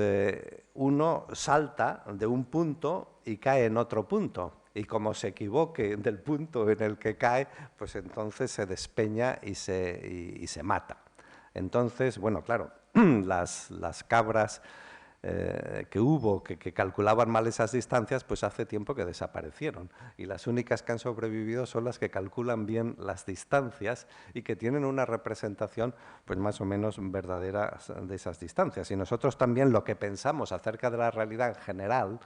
uno salta de un punto y cae en otro punto. Y como se equivoque del punto en el que cae, pues entonces se despeña y se mata. Entonces, bueno, claro, las cabras que hubo, que calculaban mal esas distancias, pues hace tiempo que desaparecieron. Y las únicas que han sobrevivido son las que calculan bien las distancias y que tienen una representación pues más o menos verdadera de esas distancias. Y nosotros también lo que pensamos acerca de la realidad en general,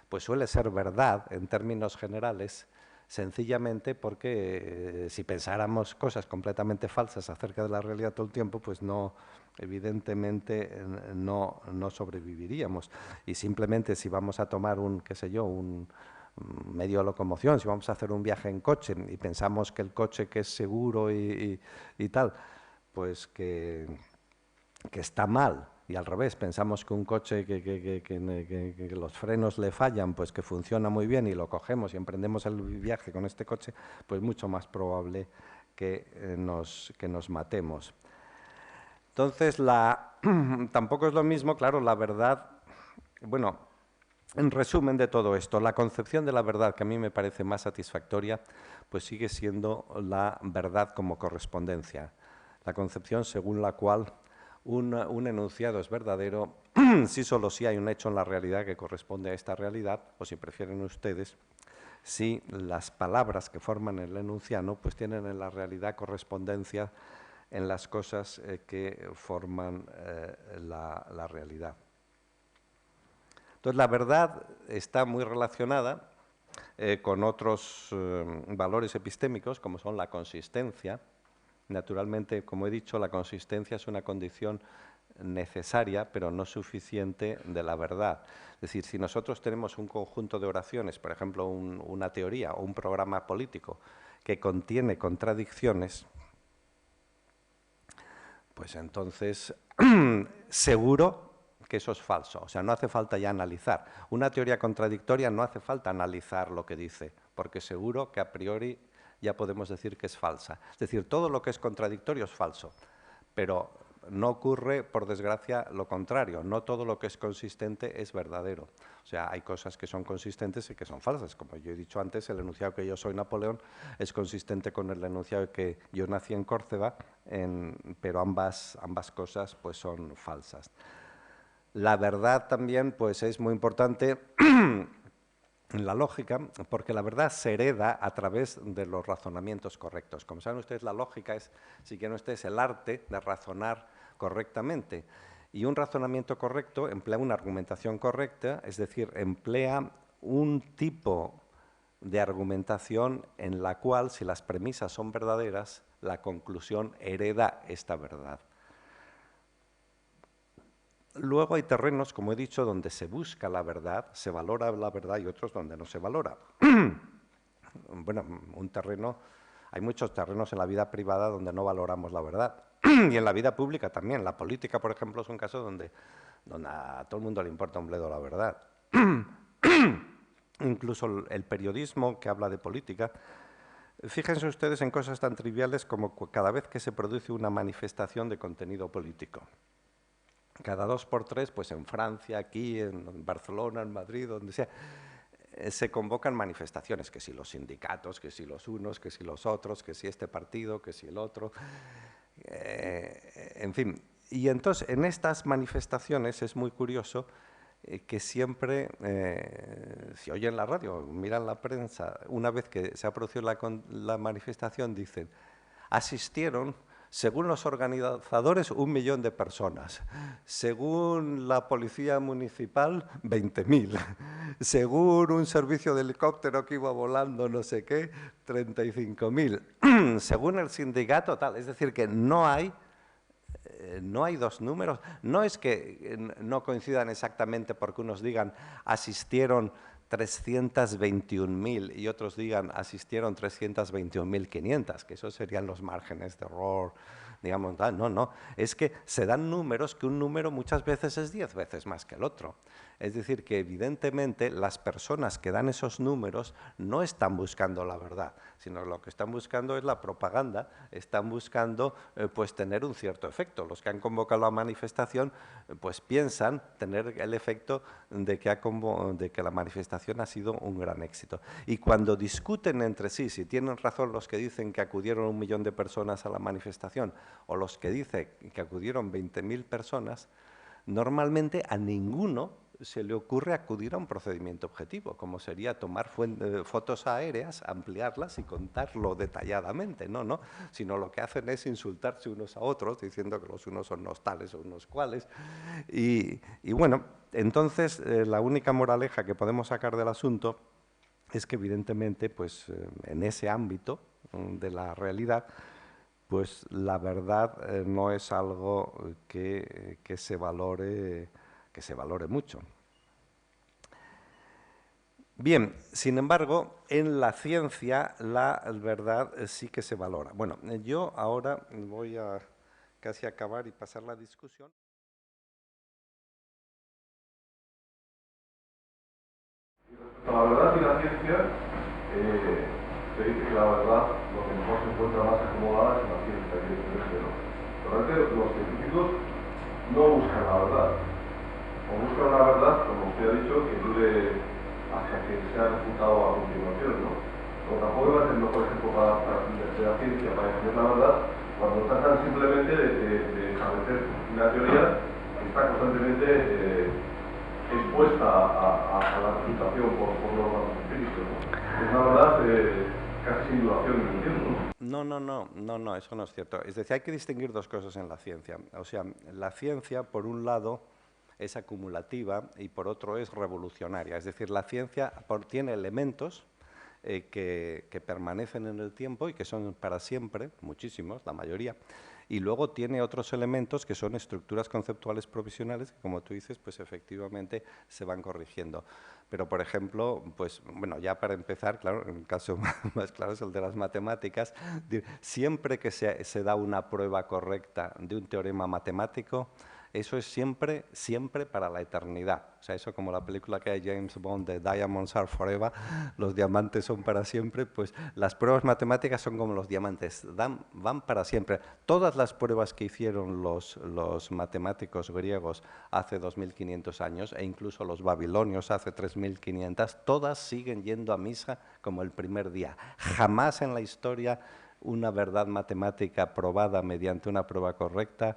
pues suele ser verdad en términos generales, sencillamente porque si pensáramos cosas completamente falsas acerca de la realidad todo el tiempo, pues no, evidentemente no sobreviviríamos. Y simplemente si vamos a tomar un medio de locomoción, si vamos a hacer un viaje en coche y pensamos que el coche que es seguro y tal, pues que está mal, y al revés, pensamos que un coche que los frenos le fallan, pues que funciona muy bien y lo cogemos y emprendemos el viaje con este coche, pues mucho más probable que nos matemos. Entonces, tampoco es lo mismo, claro, la verdad, bueno, en resumen de todo esto, la concepción de la verdad que a mí me parece más satisfactoria, pues sigue siendo la verdad como correspondencia, la concepción según la cual un enunciado es verdadero si solo si hay un hecho en la realidad que corresponde a esta realidad, o si prefieren ustedes, si las palabras que forman el enunciado pues tienen en la realidad correspondencia en las cosas que forman la realidad. Entonces, la verdad está muy relacionada con otros valores epistémicos, como son la consistencia. Naturalmente, como he dicho, la consistencia es una condición necesaria, pero no suficiente de la verdad. Es decir, si nosotros tenemos un conjunto de oraciones, por ejemplo, una teoría o un programa político que contiene contradicciones, pues entonces seguro que eso es falso. O sea, no hace falta ya analizar. Una teoría contradictoria no hace falta analizar lo que dice, porque seguro que a priori ya podemos decir que es falsa. Es decir, todo lo que es contradictorio es falso, pero no ocurre, por desgracia, lo contrario. No todo lo que es consistente es verdadero. O sea, hay cosas que son consistentes y que son falsas. Como yo he dicho antes, el enunciado que yo soy Napoleón es consistente con el enunciado que yo nací en Córcega, pero ambas cosas pues son falsas. La verdad también pues, es muy importante en la lógica, porque la verdad se hereda a través de los razonamientos correctos. Como saben ustedes, la lógica es, si quieren ustedes, el arte de razonar correctamente. Y un razonamiento correcto emplea una argumentación correcta, es decir, emplea un tipo de argumentación en la cual, si las premisas son verdaderas, la conclusión hereda esta verdad. Luego hay terrenos, como he dicho, donde se busca la verdad, se valora la verdad, y otros donde no se valora. Bueno, hay muchos terrenos en la vida privada donde no valoramos la verdad. Y en la vida pública también. La política, por ejemplo, es un caso donde a todo el mundo le importa un bledo la verdad. Incluso el periodismo que habla de política. Fíjense ustedes en cosas tan triviales como cada vez que se produce una manifestación de contenido político. Cada 2 por 3, pues en Francia, aquí, en Barcelona, en Madrid, donde sea, se convocan manifestaciones, que si los sindicatos, que si los unos, que si los otros, que si este partido, que si el otro, en fin. Y entonces, en estas manifestaciones es muy curioso que siempre, si oyen la radio, miran la prensa, una vez que se ha producido la manifestación, dicen, asistieron, según los organizadores, 1 millón de personas. Según la policía municipal, 20.000. Según un servicio de helicóptero que iba volando no sé qué, 35.000. Según el sindicato, tal. Es decir, que no hay dos números. No es que no coincidan exactamente porque unos digan asistieron 321.000 y otros digan asistieron 321.500, que esos serían los márgenes de error, digamos. No, es que se dan números que un número muchas veces es 10 veces más que el otro. Es decir, que evidentemente las personas que dan esos números no están buscando la verdad, sino lo que están buscando es la propaganda, están buscando pues tener un cierto efecto. Los que han convocado la manifestación pues piensan tener el efecto de que la manifestación ha sido un gran éxito. Y cuando discuten entre sí, si tienen razón los que dicen que acudieron 1 millón de personas a la manifestación o los que dicen que acudieron 20.000 personas, normalmente a ninguno se le ocurre acudir a un procedimiento objetivo, como sería tomar fotos aéreas, ampliarlas y contarlo detalladamente. No, sino lo que hacen es insultarse unos a otros, diciendo que los unos son unos tales o unos cuales. Y bueno, entonces la única moraleja que podemos sacar del asunto es que evidentemente pues, en ese ámbito de la realidad, pues la verdad no es algo que se valore mucho. Bien, sin embargo, en la ciencia la verdad sí que se valora. Bueno, yo ahora voy a casi acabar y pasar la discusión. Respecto a la verdad y la ciencia, se dice que la verdad lo que mejor se encuentra más acomodada es en la ciencia, evidentemente, ¿no? Pero realmente los científicos no buscan la verdad. O buscan una verdad, como usted ha dicho, que dure hasta que sea refutado a continuación, ¿no? Pero tampoco va a ser el mejor ejemplo de la ciencia para defender la verdad cuando tratan simplemente de establecer una teoría que está constantemente expuesta a la refutación por los datos empíricos, ¿no? Es una verdad casi sin duración en el tiempo, ¿no? No, eso no es cierto. Es decir, hay que distinguir dos cosas en la ciencia. O sea, la ciencia, por un lado, es acumulativa y por otro es revolucionaria. Es decir, la ciencia tiene elementos que permanecen en el tiempo y que son para siempre, muchísimos, la mayoría, y luego tiene otros elementos que son estructuras conceptuales provisionales que, como tú dices, pues efectivamente se van corrigiendo. Pero, por ejemplo, pues bueno, ya para empezar, claro, el caso más claro es el de las matemáticas. Siempre que se da una prueba correcta de un teorema matemático, eso es siempre para la eternidad. O sea, eso como la película que hay James Bond de Diamonds Are Forever, los diamantes son para siempre, pues las pruebas matemáticas son como los diamantes, van para siempre. Todas las pruebas que hicieron los matemáticos griegos hace 2.500 años, e incluso los babilonios hace 3.500, todas siguen yendo a misa como el primer día. Jamás en la historia una verdad matemática probada mediante una prueba correcta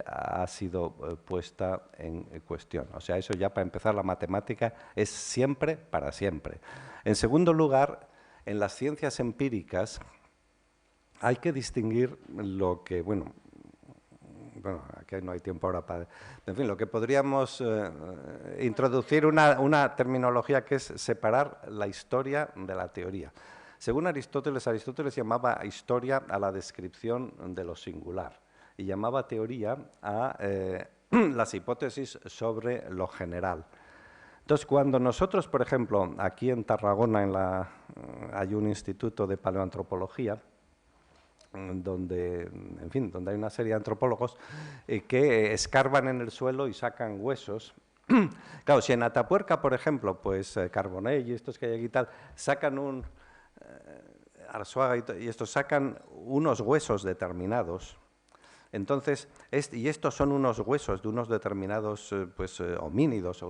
ha sido puesta en cuestión. O sea, eso ya para empezar, la matemática es siempre para siempre. En segundo lugar, en las ciencias empíricas hay que distinguir lo que, bueno, aquí no hay tiempo ahora para... En fin, lo que podríamos introducir una terminología que es separar la historia de la teoría. Según Aristóteles llamaba historia a la descripción de lo singular y llamaba teoría a las hipótesis sobre lo general. Entonces, cuando nosotros, por ejemplo, aquí en Tarragona hay un instituto de paleoantropología, donde hay una serie de antropólogos que escarban en el suelo y sacan huesos. Claro, si en Atapuerca, por ejemplo, pues Carbonell y estos que hay aquí y tal, sacan Arzuaga y estos sacan unos huesos determinados, entonces, y estos son unos huesos de unos determinados homínidos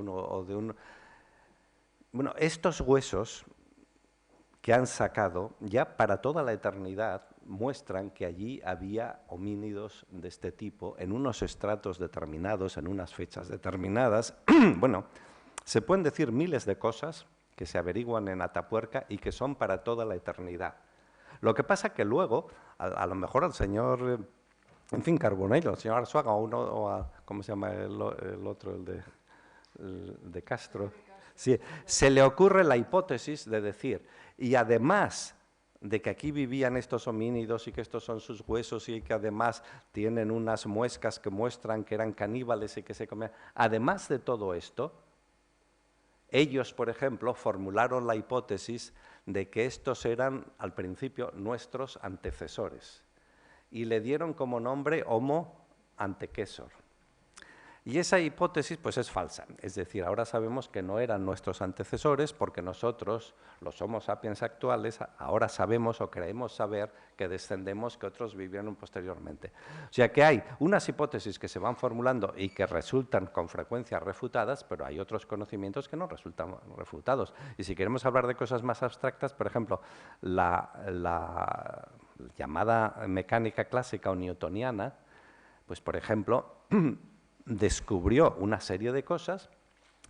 bueno, estos huesos que han sacado ya para toda la eternidad muestran que allí había homínidos de este tipo en unos estratos determinados, en unas fechas determinadas. Bueno, se pueden decir miles de cosas que se averiguan en Atapuerca y que son para toda la eternidad. Lo que pasa que luego, a lo mejor al señor, Carbonell, al señor Arzuaga, ¿cómo se llama el otro, el de Castro? Sí, se le ocurre la hipótesis de decir, y además de que aquí vivían estos homínidos y que estos son sus huesos y que además tienen unas muescas que muestran que eran caníbales y que se comían, además de todo esto, ellos, por ejemplo, formularon la hipótesis de que estos eran, al principio, nuestros antecesores y le dieron como nombre Homo antecessor. Y esa hipótesis pues es falsa, es decir, ahora sabemos que no eran nuestros antecesores porque nosotros, los Homo sapiens actuales, ahora sabemos o creemos saber que descendemos que otros vivieron posteriormente. O sea que hay unas hipótesis que se van formulando y que resultan con frecuencia refutadas, pero hay otros conocimientos que no resultan refutados. Y si queremos hablar de cosas más abstractas, por ejemplo, la llamada mecánica clásica o newtoniana, pues por ejemplo, descubrió una serie de cosas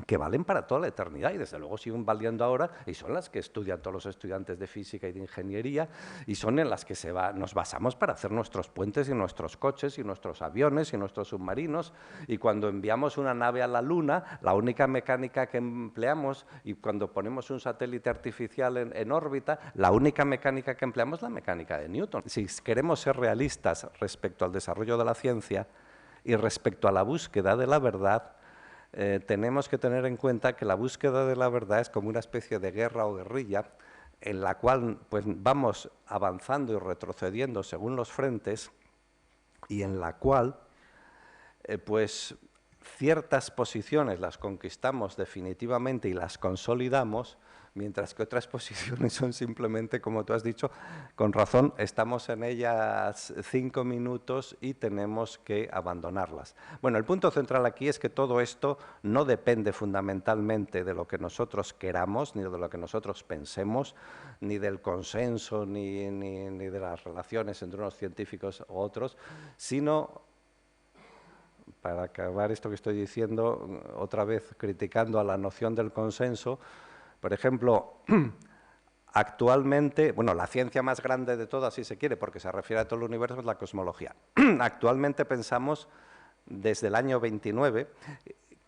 que valen para toda la eternidad y desde luego siguen valiendo ahora y son las que estudian todos los estudiantes de física y de ingeniería y son en las que nos basamos para hacer nuestros puentes y nuestros coches y nuestros aviones y nuestros submarinos y cuando enviamos una nave a la Luna, la única mecánica que empleamos y cuando ponemos un satélite artificial en órbita, la única mecánica que empleamos es la mecánica de Newton. Si queremos ser realistas respecto al desarrollo de la ciencia y respecto a la búsqueda de la verdad, tenemos que tener en cuenta que la búsqueda de la verdad es como una especie de guerra o guerrilla en la cual pues, vamos avanzando y retrocediendo según los frentes y en la cual pues, ciertas posiciones las conquistamos definitivamente y las consolidamos, mientras que otras posiciones son simplemente, como tú has dicho, con razón, estamos en ellas 5 minutos y tenemos que abandonarlas. Bueno, el punto central aquí es que todo esto no depende fundamentalmente de lo que nosotros queramos, ni de lo que nosotros pensemos, ni del consenso, ni de las relaciones entre unos científicos u otros, sino, para acabar esto que estoy diciendo, otra vez criticando a la noción del consenso, por ejemplo, actualmente, bueno, la ciencia más grande de todas, si se quiere, porque se refiere a todo el universo, es la cosmología. Actualmente pensamos, desde el año 29,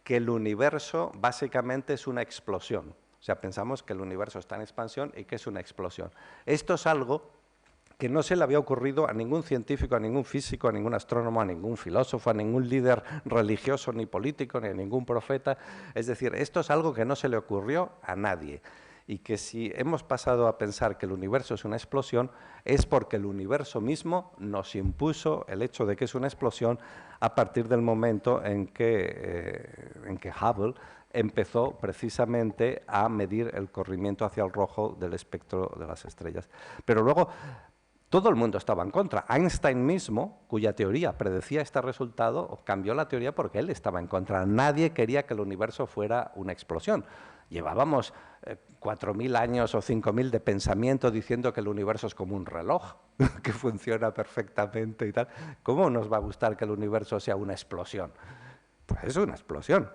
que el universo básicamente es una explosión. O sea, pensamos que el universo está en expansión y que es una explosión. Esto es algo que no se le había ocurrido a ningún científico, a ningún físico, a ningún astrónomo, a ningún filósofo, a ningún líder religioso ni político, ni a ningún profeta. Es decir, esto es algo que no se le ocurrió a nadie. Y que si hemos pasado a pensar que el universo es una explosión, es porque el universo mismo nos impuso el hecho de que es una explosión a partir del momento en que Hubble empezó precisamente a medir el corrimiento hacia el rojo del espectro de las estrellas. Pero luego todo el mundo estaba en contra. Einstein mismo, cuya teoría predecía este resultado, cambió la teoría porque él estaba en contra. Nadie quería que el universo fuera una explosión. Llevábamos 4.000 años o 5.000 de pensamiento diciendo que el universo es como un reloj, que funciona perfectamente y tal. ¿Cómo nos va a gustar que el universo sea una explosión? Pues es una explosión.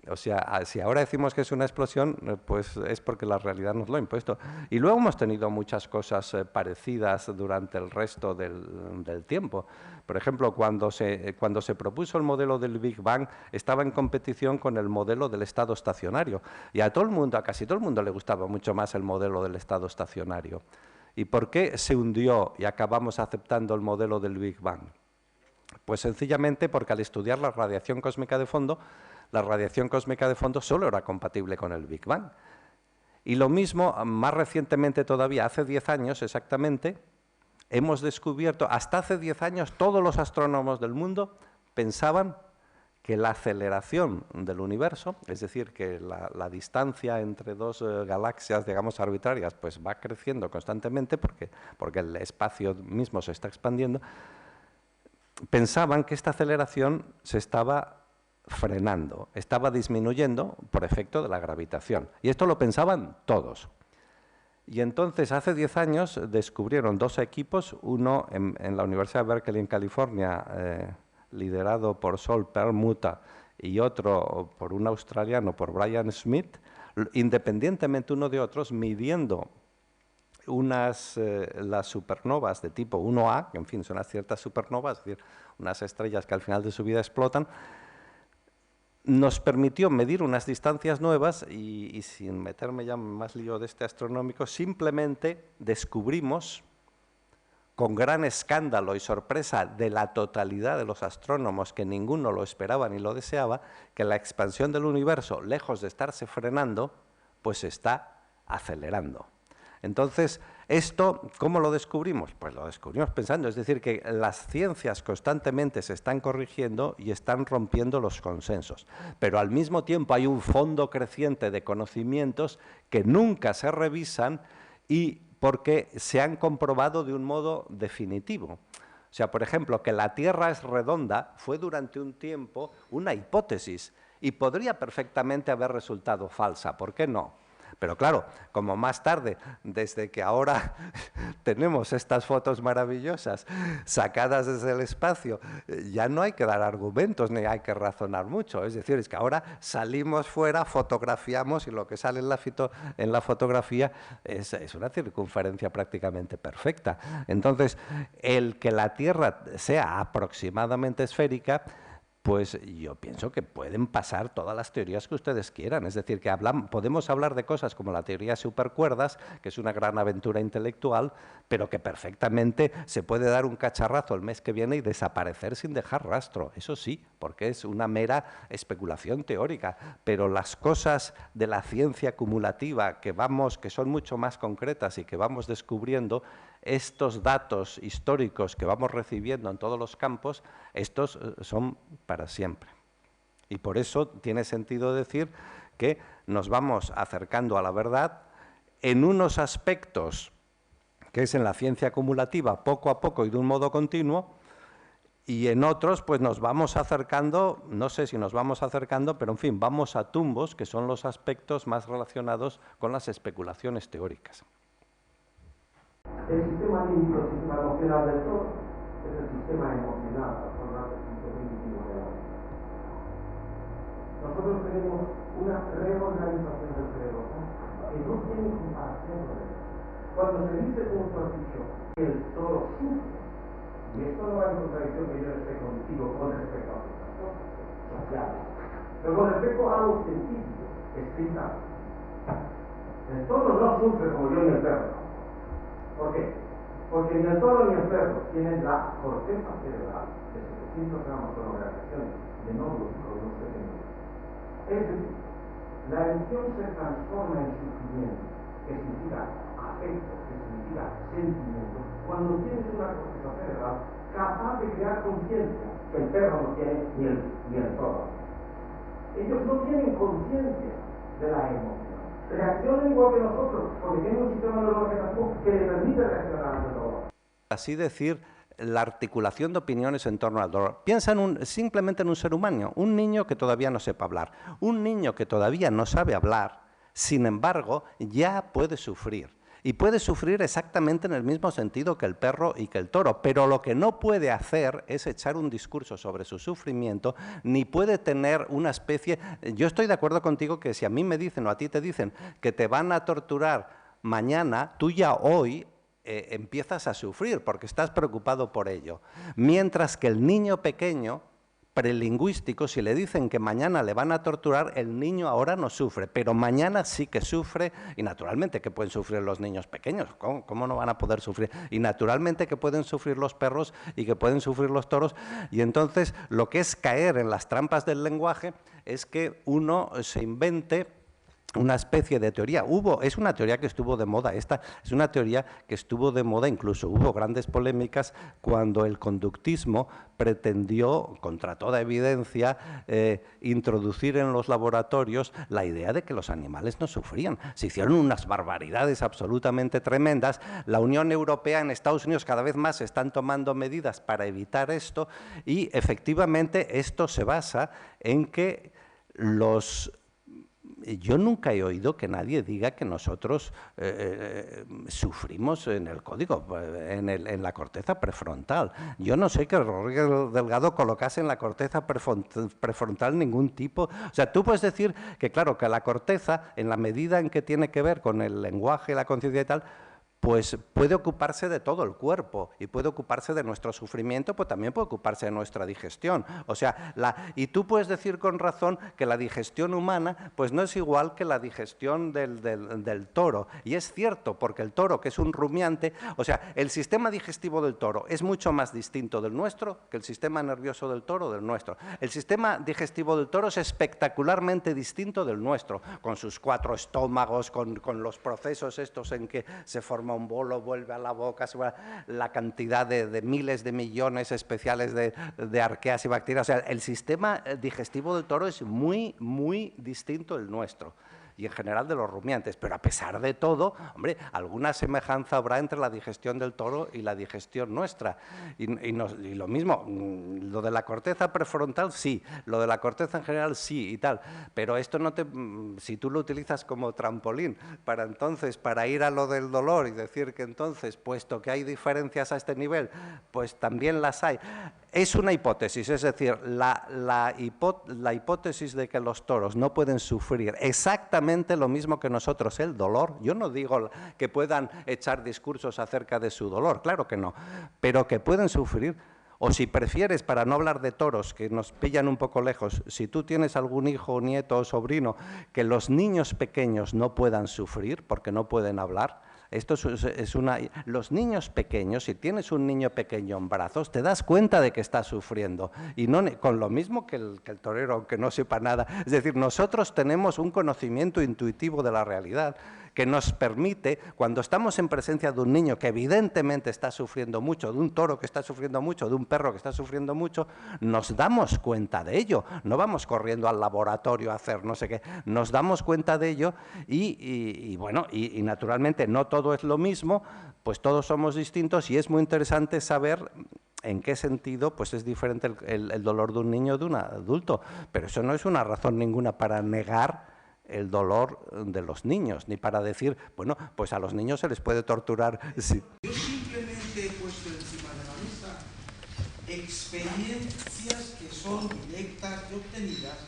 O sea, si ahora decimos que es una explosión, pues es porque la realidad nos lo ha impuesto. Y luego hemos tenido muchas cosas parecidas durante el resto del tiempo. Por ejemplo, cuando se propuso el modelo del Big Bang, estaba en competición con el modelo del estado estacionario. Y a casi todo el mundo le gustaba mucho más el modelo del estado estacionario. ¿Y por qué se hundió y acabamos aceptando el modelo del Big Bang? Pues sencillamente porque al estudiar la radiación cósmica de fondo solo era compatible con el Big Bang. Y lo mismo, más recientemente todavía, hace 10 años exactamente, hemos descubierto, hasta hace 10 años, todos los astrónomos del mundo pensaban que la aceleración del universo, es decir, que la distancia entre dos galaxias, digamos, arbitrarias, pues va creciendo constantemente porque el espacio mismo se está expandiendo, pensaban que esta aceleración se estaba frenando, estaba disminuyendo por efecto de la gravitación. Y esto lo pensaban todos. Y entonces, hace 10 años, descubrieron dos equipos, uno en la Universidad de Berkeley, en California, liderado por Sol Perlmutter, y otro por un australiano, por Brian Smith, independientemente uno de otros, midiendo las supernovas de tipo 1A, que en fin son las ciertas supernovas, es decir, unas estrellas que al final de su vida explotan, nos permitió medir unas distancias nuevas y sin meterme ya más lío de este astronómico, simplemente descubrimos, con gran escándalo y sorpresa de la totalidad de los astrónomos, que ninguno lo esperaba ni lo deseaba, que la expansión del universo, lejos de estarse frenando, pues se está acelerando. Entonces, ¿esto cómo lo descubrimos? Pues lo descubrimos pensando, es decir, que las ciencias constantemente se están corrigiendo y están rompiendo los consensos, pero al mismo tiempo hay un fondo creciente de conocimientos que nunca se revisan y porque se han comprobado de un modo definitivo. O sea, por ejemplo, que la Tierra es redonda fue durante un tiempo una hipótesis y podría perfectamente haber resultado falsa, ¿por qué no? Pero claro, como más tarde, desde que ahora tenemos estas fotos maravillosas sacadas desde el espacio, ya no hay que dar argumentos ni hay que razonar mucho. Es decir, es que ahora salimos fuera, fotografiamos y lo que sale en la fotografía es una circunferencia prácticamente perfecta. Entonces, el que la Tierra sea aproximadamente esférica, pues yo pienso que pueden pasar todas las teorías que ustedes quieran. Es decir, que podemos hablar de cosas como la teoría de supercuerdas, que es una gran aventura intelectual, pero que perfectamente se puede dar un cacharrazo el mes que viene y desaparecer sin dejar rastro. Eso sí, porque es una mera especulación teórica. Pero las cosas de la ciencia cumulativa que son mucho más concretas y que vamos descubriendo, estos datos históricos que vamos recibiendo en todos los campos, estos son para siempre. Y por eso tiene sentido decir que nos vamos acercando a la verdad en unos aspectos, que es en la ciencia acumulativa, poco a poco y de un modo continuo, y en otros pues nos vamos acercando, no sé si nos vamos acercando, pero en fin, vamos a tumbos, que son los aspectos más relacionados con las especulaciones teóricas. El sistema límbico, el sistema emocional del todo, es el sistema emocional, por lo tanto, el primitivo de la mente. Nosotros tenemos una reorganización del cerebro que no tiene comparación con él. Cuando se dice, como tú has dicho, que el toro sufre, y esto no va en contradicción que yo esté contigo con respecto a otras cosas sociales, pero con respecto a algo científico, estrictamente. El toro no sufre como yo ni el perro. ¿Por qué? Porque ni el toro ni el perro tienen la corteza cerebral de 700 gramos de organizaciones de nódulos con los pequeños. Es decir, la emoción se transforma en sufrimiento, que significa afecto, que significa sentimiento, cuando tienes una corteza cerebral capaz de crear conciencia, que el perro no tiene ni el toro. Ellos no tienen conciencia de la emoción. Reaccionan igual que nosotros, porque tienen un sistema neurovegetativo que le permite reaccionar ante todo. Así decir, la articulación de opiniones en torno al dolor. Piensa simplemente en un ser humano, un niño que todavía no sepa hablar. Un niño que todavía no sabe hablar Sin embargo, ya puede sufrir. Y puede sufrir exactamente en el mismo sentido que el perro y que el toro, pero lo que no puede hacer es echar un discurso sobre su sufrimiento, ni puede tener una especie... Yo estoy de acuerdo contigo que si a mí me dicen o a ti te dicen que te van a torturar mañana, tú ya hoy empiezas a sufrir porque estás preocupado por ello. Mientras que el niño pequeño, prelingüístico, si le dicen que mañana le van a torturar, el niño ahora no sufre, pero mañana sí que sufre, y naturalmente que pueden sufrir los niños pequeños, ¿cómo no van a poder sufrir? Y naturalmente que pueden sufrir los perros y que pueden sufrir los toros, y entonces lo que es caer en las trampas del lenguaje es que uno se invente una especie de teoría. Es una teoría que estuvo de moda, esta es una teoría que estuvo de moda, incluso hubo grandes polémicas cuando el conductismo pretendió, contra toda evidencia, introducir en los laboratorios la idea de que los animales no sufrían. Se hicieron unas barbaridades absolutamente tremendas. La Unión Europea, en Estados Unidos, cada vez más están tomando medidas para evitar esto y, efectivamente, esto se basa en que yo nunca he oído que nadie diga que nosotros sufrimos en el código, en la corteza prefrontal. Yo no sé que Rodríguez Delgado colocase en la corteza prefrontal ningún tipo... O sea, tú puedes decir que, claro, que la corteza, en la medida en que tiene que ver con el lenguaje, la conciencia y tal, pues puede ocuparse de todo el cuerpo y puede ocuparse de nuestro sufrimiento, pues también puede ocuparse de nuestra digestión. O sea, y tú puedes decir con razón que la digestión humana pues no es igual que la digestión del toro. Y es cierto, porque el toro, que es un rumiante, o sea, el sistema digestivo del toro es mucho más distinto del nuestro que el sistema nervioso del toro del nuestro. El sistema digestivo del toro es espectacularmente distinto del nuestro, con sus 4 estómagos, con los procesos estos en que se forma un bolo, vuelve a la boca, la cantidad de miles de millones especiales de arqueas y bacterias. O sea, el sistema digestivo del toro es muy, muy distinto del nuestro y en general de los rumiantes, pero a pesar de todo, hombre, alguna semejanza habrá entre la digestión del toro y la digestión nuestra. Y lo mismo, lo de la corteza prefrontal sí, lo de la corteza en general sí y tal, pero esto no si tú lo utilizas como trampolín para ir a lo del dolor y decir que entonces, puesto que hay diferencias a este nivel, pues también las hay. Es una hipótesis, es decir, la hipótesis de que los toros no pueden sufrir exactamente lo mismo que nosotros el dolor. Yo no digo que puedan echar discursos acerca de su dolor, claro que no, pero que pueden sufrir. O si prefieres, para no hablar de toros, que nos pillan un poco lejos, si tú tienes algún hijo, nieto o sobrino, que los niños pequeños no puedan sufrir porque no pueden hablar. Los niños pequeños, si tienes un niño pequeño en brazos, te das cuenta de que está sufriendo. Y no con lo mismo que el torero, aunque no sepa nada. Es decir, nosotros tenemos un conocimiento intuitivo de la realidad que nos permite, cuando estamos en presencia de un niño que evidentemente está sufriendo mucho, de un toro que está sufriendo mucho, de un perro que está sufriendo mucho, nos damos cuenta de ello. No vamos corriendo al laboratorio a hacer no sé qué, nos damos cuenta de ello y naturalmente no todo es lo mismo, pues todos somos distintos y es muy interesante saber en qué sentido pues es diferente el dolor de un niño de un adulto, pero eso no es una razón ninguna para negar el dolor de los niños, ni para decir, bueno, pues a los niños se les puede torturar. Sí. Yo simplemente he puesto encima de la mesa experiencias que son directas y obtenidas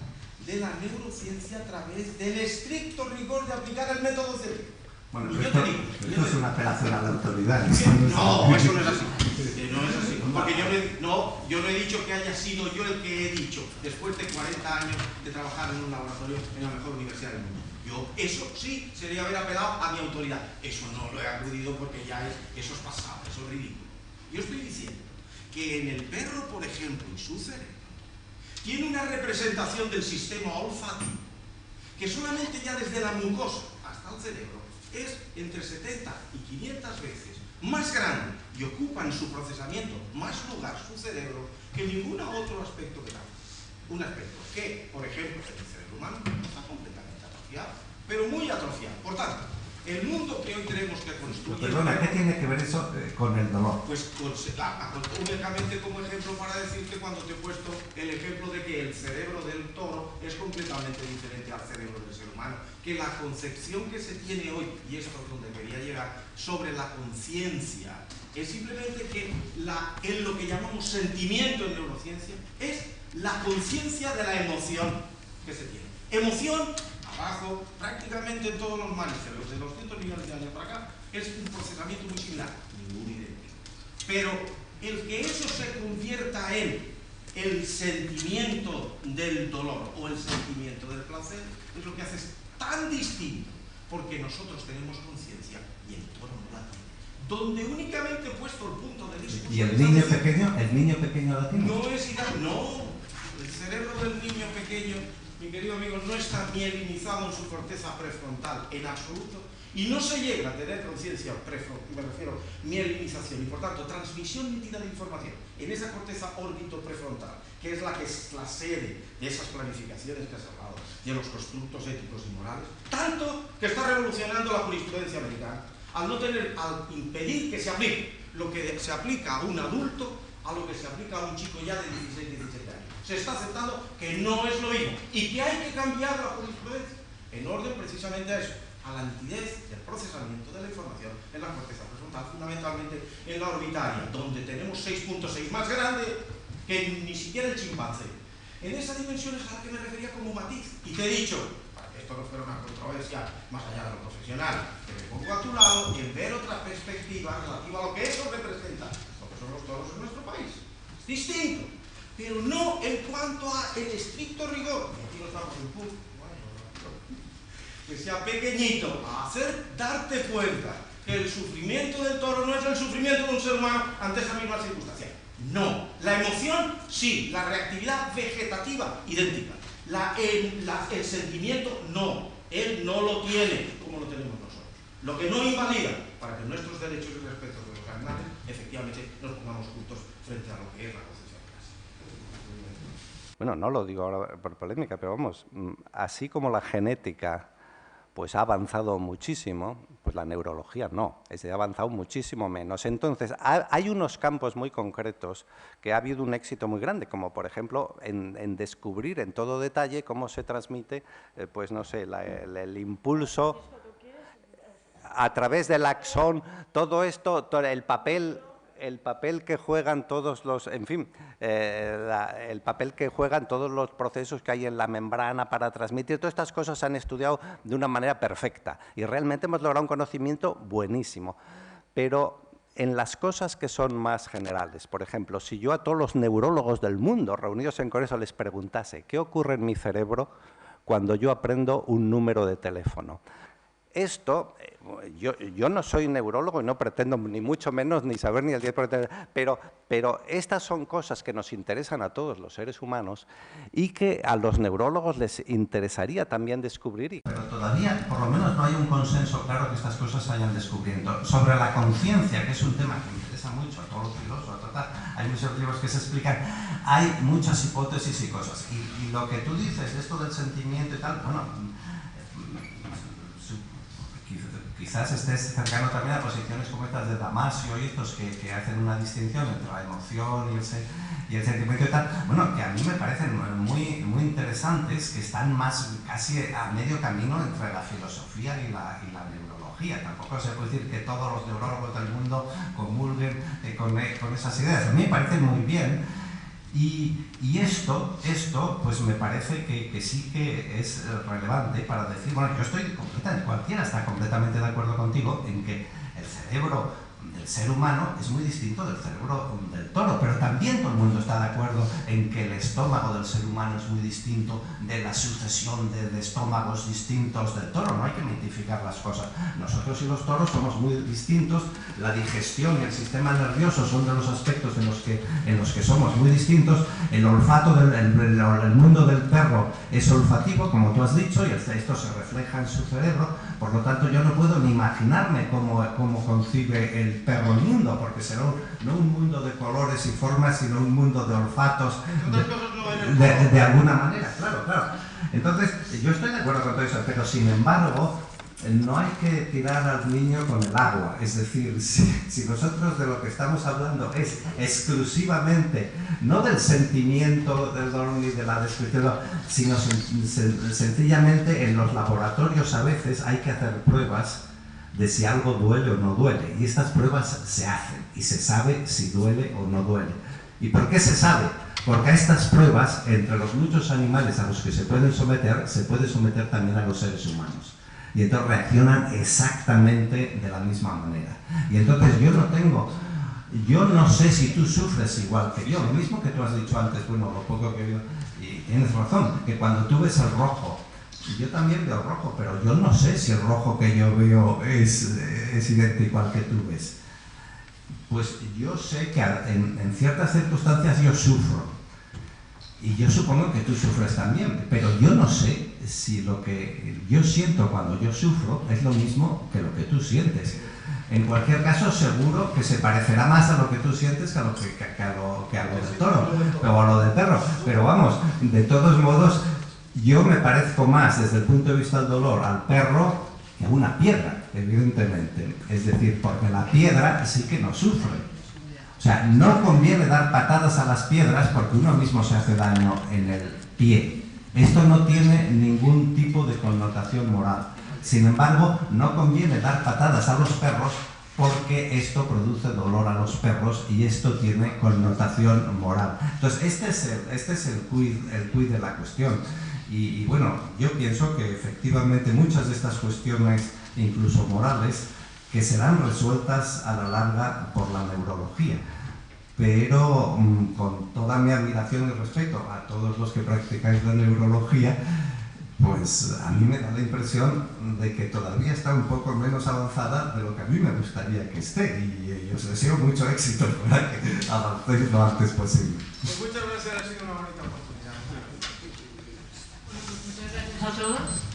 de la neurociencia a través del estricto rigor de aplicar el método científico. Bueno, esto es una apelación a la autoridad. No, eso no es así. No es así. Porque yo no he dicho que haya sido yo el que he dicho, después de 40 años de trabajar en un laboratorio en la mejor universidad del mundo. Eso sí sería haber apelado a mi autoridad. Eso no lo he acudido porque eso es pasado, eso es ridículo. Yo estoy diciendo que en el perro, por ejemplo, y su cerebro, tiene una representación del sistema olfativo que solamente ya desde la mucosa hasta el cerebro es entre 70 y 500 veces más grande y ocupa en su procesamiento más lugar su cerebro que ningún otro aspecto que tal. Un aspecto que, por ejemplo, en el cerebro humano está completamente atrofiado, pero muy atrofiado. Por tanto, El mundo que hoy tenemos que construir... Perdona, ¿qué tiene que ver eso con el dolor? Pues únicamente como ejemplo para decirte cuando te he puesto el ejemplo de que el cerebro del toro es completamente diferente al cerebro del ser humano, que la concepción que se tiene hoy, y esto es donde quería llegar, sobre la conciencia, es simplemente que en lo que llamamos sentimiento en neurociencia es la conciencia de la emoción que se tiene. Emoción, abajo, prácticamente en todos los mamíferos, de 200 millones de años para acá, es un procesamiento muy similar, ningún idéntico. Pero el que eso se convierta en el sentimiento del dolor o el sentimiento del placer es lo que hace tan distinto, porque nosotros tenemos conciencia y el toro no la tiene. Donde únicamente he puesto el punto de vista... ¿Y el niño pequeño lo tiene? No es ideal, no. El cerebro del niño pequeño, mi querido amigo, no está mielinizado en su corteza prefrontal en absoluto y no se llega a tener conciencia prefrontal, me refiero mielinización y por tanto transmisión nítida de información en esa corteza órbito prefrontal, que es la que es la sede de esas planificaciones que has hablado, de los constructos éticos y morales, tanto que está revolucionando la jurisprudencia americana al impedir que se aplique lo que se aplica a un adulto a lo que se aplica a un chico ya de 16, 17 años. Se está aceptando que no es lo mismo y que hay que cambiar la jurisprudencia en orden precisamente a eso, a la nitidez del procesamiento de la información en la corteza prefrontal, fundamentalmente en la orbitaria, donde tenemos 6.6 más grande que ni siquiera el chimpancé. En esa dimensión es a la que me refería como matiz. Y te he dicho, para que esto no fuera una controversia más allá de lo profesional, que me pongo a tu lado en ver otra perspectiva relativa a lo que eso representa, lo que son los toros en nuestro país. Es distinto, pero no en cuanto a el estricto rigor. Y aquí no estamos en punto. Que sea pequeñito, a darte cuenta que el sufrimiento del toro no es el sufrimiento de un ser humano ante esa misma circunstancia. No. La emoción, sí. La reactividad vegetativa, idéntica. El sentimiento, no. Él no lo tiene como lo tenemos nosotros. Lo que no invalida para que nuestros derechos y respetos de los animales, efectivamente, nos pongamos juntos frente a lo que es la concepción clásica. Bueno, no lo digo ahora por polémica, pero vamos, así como la genética pues ha avanzado muchísimo, pues la neurología no, ha avanzado muchísimo menos. Entonces, hay unos campos muy concretos que ha habido un éxito muy grande, como por ejemplo en descubrir en todo detalle cómo se transmite, pues no sé, el impulso a través del axón, todo esto, el papel que juegan todos los, en fin, el papel que juegan todos los procesos que hay en la membrana para transmitir, todas estas cosas se han estudiado de una manera perfecta y realmente hemos logrado un conocimiento buenísimo. Pero en las cosas que son más generales, por ejemplo, si yo a todos los neurólogos del mundo reunidos en Congreso les preguntase ¿qué ocurre en mi cerebro cuando yo aprendo un número de teléfono? Esto, yo no soy neurólogo y no pretendo ni mucho menos ni saber ni el 10%, pero estas son cosas que nos interesan a todos los seres humanos y que a los neurólogos les interesaría también descubrir. Pero todavía, por lo menos, no hay un consenso claro que estas cosas se hayan descubriendo. Sobre la conciencia, que es un tema que me interesa mucho a todos los filósofos, hay muchos libros que se explican, hay muchas hipótesis y cosas. Y lo que tú dices, esto del sentimiento y tal, bueno, quizás estés cercano también a posiciones como estas de Damasio y estos que hacen una distinción entre la emoción y el sentimiento y tal, bueno, que a mí me parecen muy interesantes, que están más casi a medio camino entre la filosofía y la neurología. Tampoco se puede decir que todos los neurólogos del mundo comulguen con esas ideas. A mí me parecen muy bien. Y esto pues me parece que sí que es relevante para decir, bueno, yo estoy completamente, cualquiera está completamente de acuerdo contigo en que el cerebro del ser humano es muy distinto del cerebro del toro, pero también todo el mundo está de acuerdo en que el estómago del ser humano es muy distinto de la sucesión de estómagos distintos del toro. No hay que mitificar las cosas. Nosotros y los toros somos muy distintos, la digestión y el sistema nervioso son de los aspectos en los que somos muy distintos. El olfato el mundo del perro es olfativo, como tú has dicho, y esto se refleja en su cerebro. Por lo tanto, yo no puedo ni imaginarme cómo concibe el perro lindo, porque será no un mundo de colores y formas, sino un mundo de olfatos de alguna manera. Claro. Entonces, yo estoy de acuerdo con todo eso, pero sin embargo, no hay que tirar al niño con el agua. Es decir, si nosotros de lo que estamos hablando es exclusivamente, no del sentimiento del dolor ni de la descripción, sino sencillamente en los laboratorios a veces hay que hacer pruebas de si algo duele o no duele. Y estas pruebas se hacen y se sabe si duele o no duele. ¿Y por qué se sabe? Porque a estas pruebas, entre los muchos animales a los que se puede someter también a los seres humanos. Y entonces reaccionan exactamente de la misma manera. Y entonces yo no sé si tú sufres igual que yo, lo mismo que tú has dicho antes, bueno, lo poco que yo, y tienes razón, que cuando tú ves el rojo, yo también veo rojo, pero yo no sé si el rojo que yo veo es idéntico al que tú ves. Pues yo sé que en ciertas circunstancias yo sufro. Y yo supongo que tú sufres también, pero yo no sé si lo que yo siento cuando yo sufro es lo mismo que lo que tú sientes. En cualquier caso, seguro que se parecerá más a lo que tú sientes que a lo del toro o a lo del perro. Pero vamos, de todos modos, yo me parezco más desde el punto de vista del dolor al perro que a una piedra, evidentemente. Es decir, porque la piedra sí que no sufre. O sea, no conviene dar patadas a las piedras porque uno mismo se hace daño en el pie. Esto no tiene ningún tipo de connotación moral. Sin embargo, no conviene dar patadas a los perros porque esto produce dolor a los perros y esto tiene connotación moral. Entonces, este es el quid de la cuestión. Y bueno, yo pienso que efectivamente muchas de estas cuestiones, incluso morales, que serán resueltas a la larga por la neurología. Pero con toda mi admiración y respeto a todos los que practicáis la neurología, pues a mí me da la impresión de que todavía está un poco menos avanzada de lo que a mí me gustaría que esté. Y os deseo mucho éxito para que avancéis lo antes posible. Pues muchas gracias, ha sido una bonita oportunidad. Muchas gracias a todos.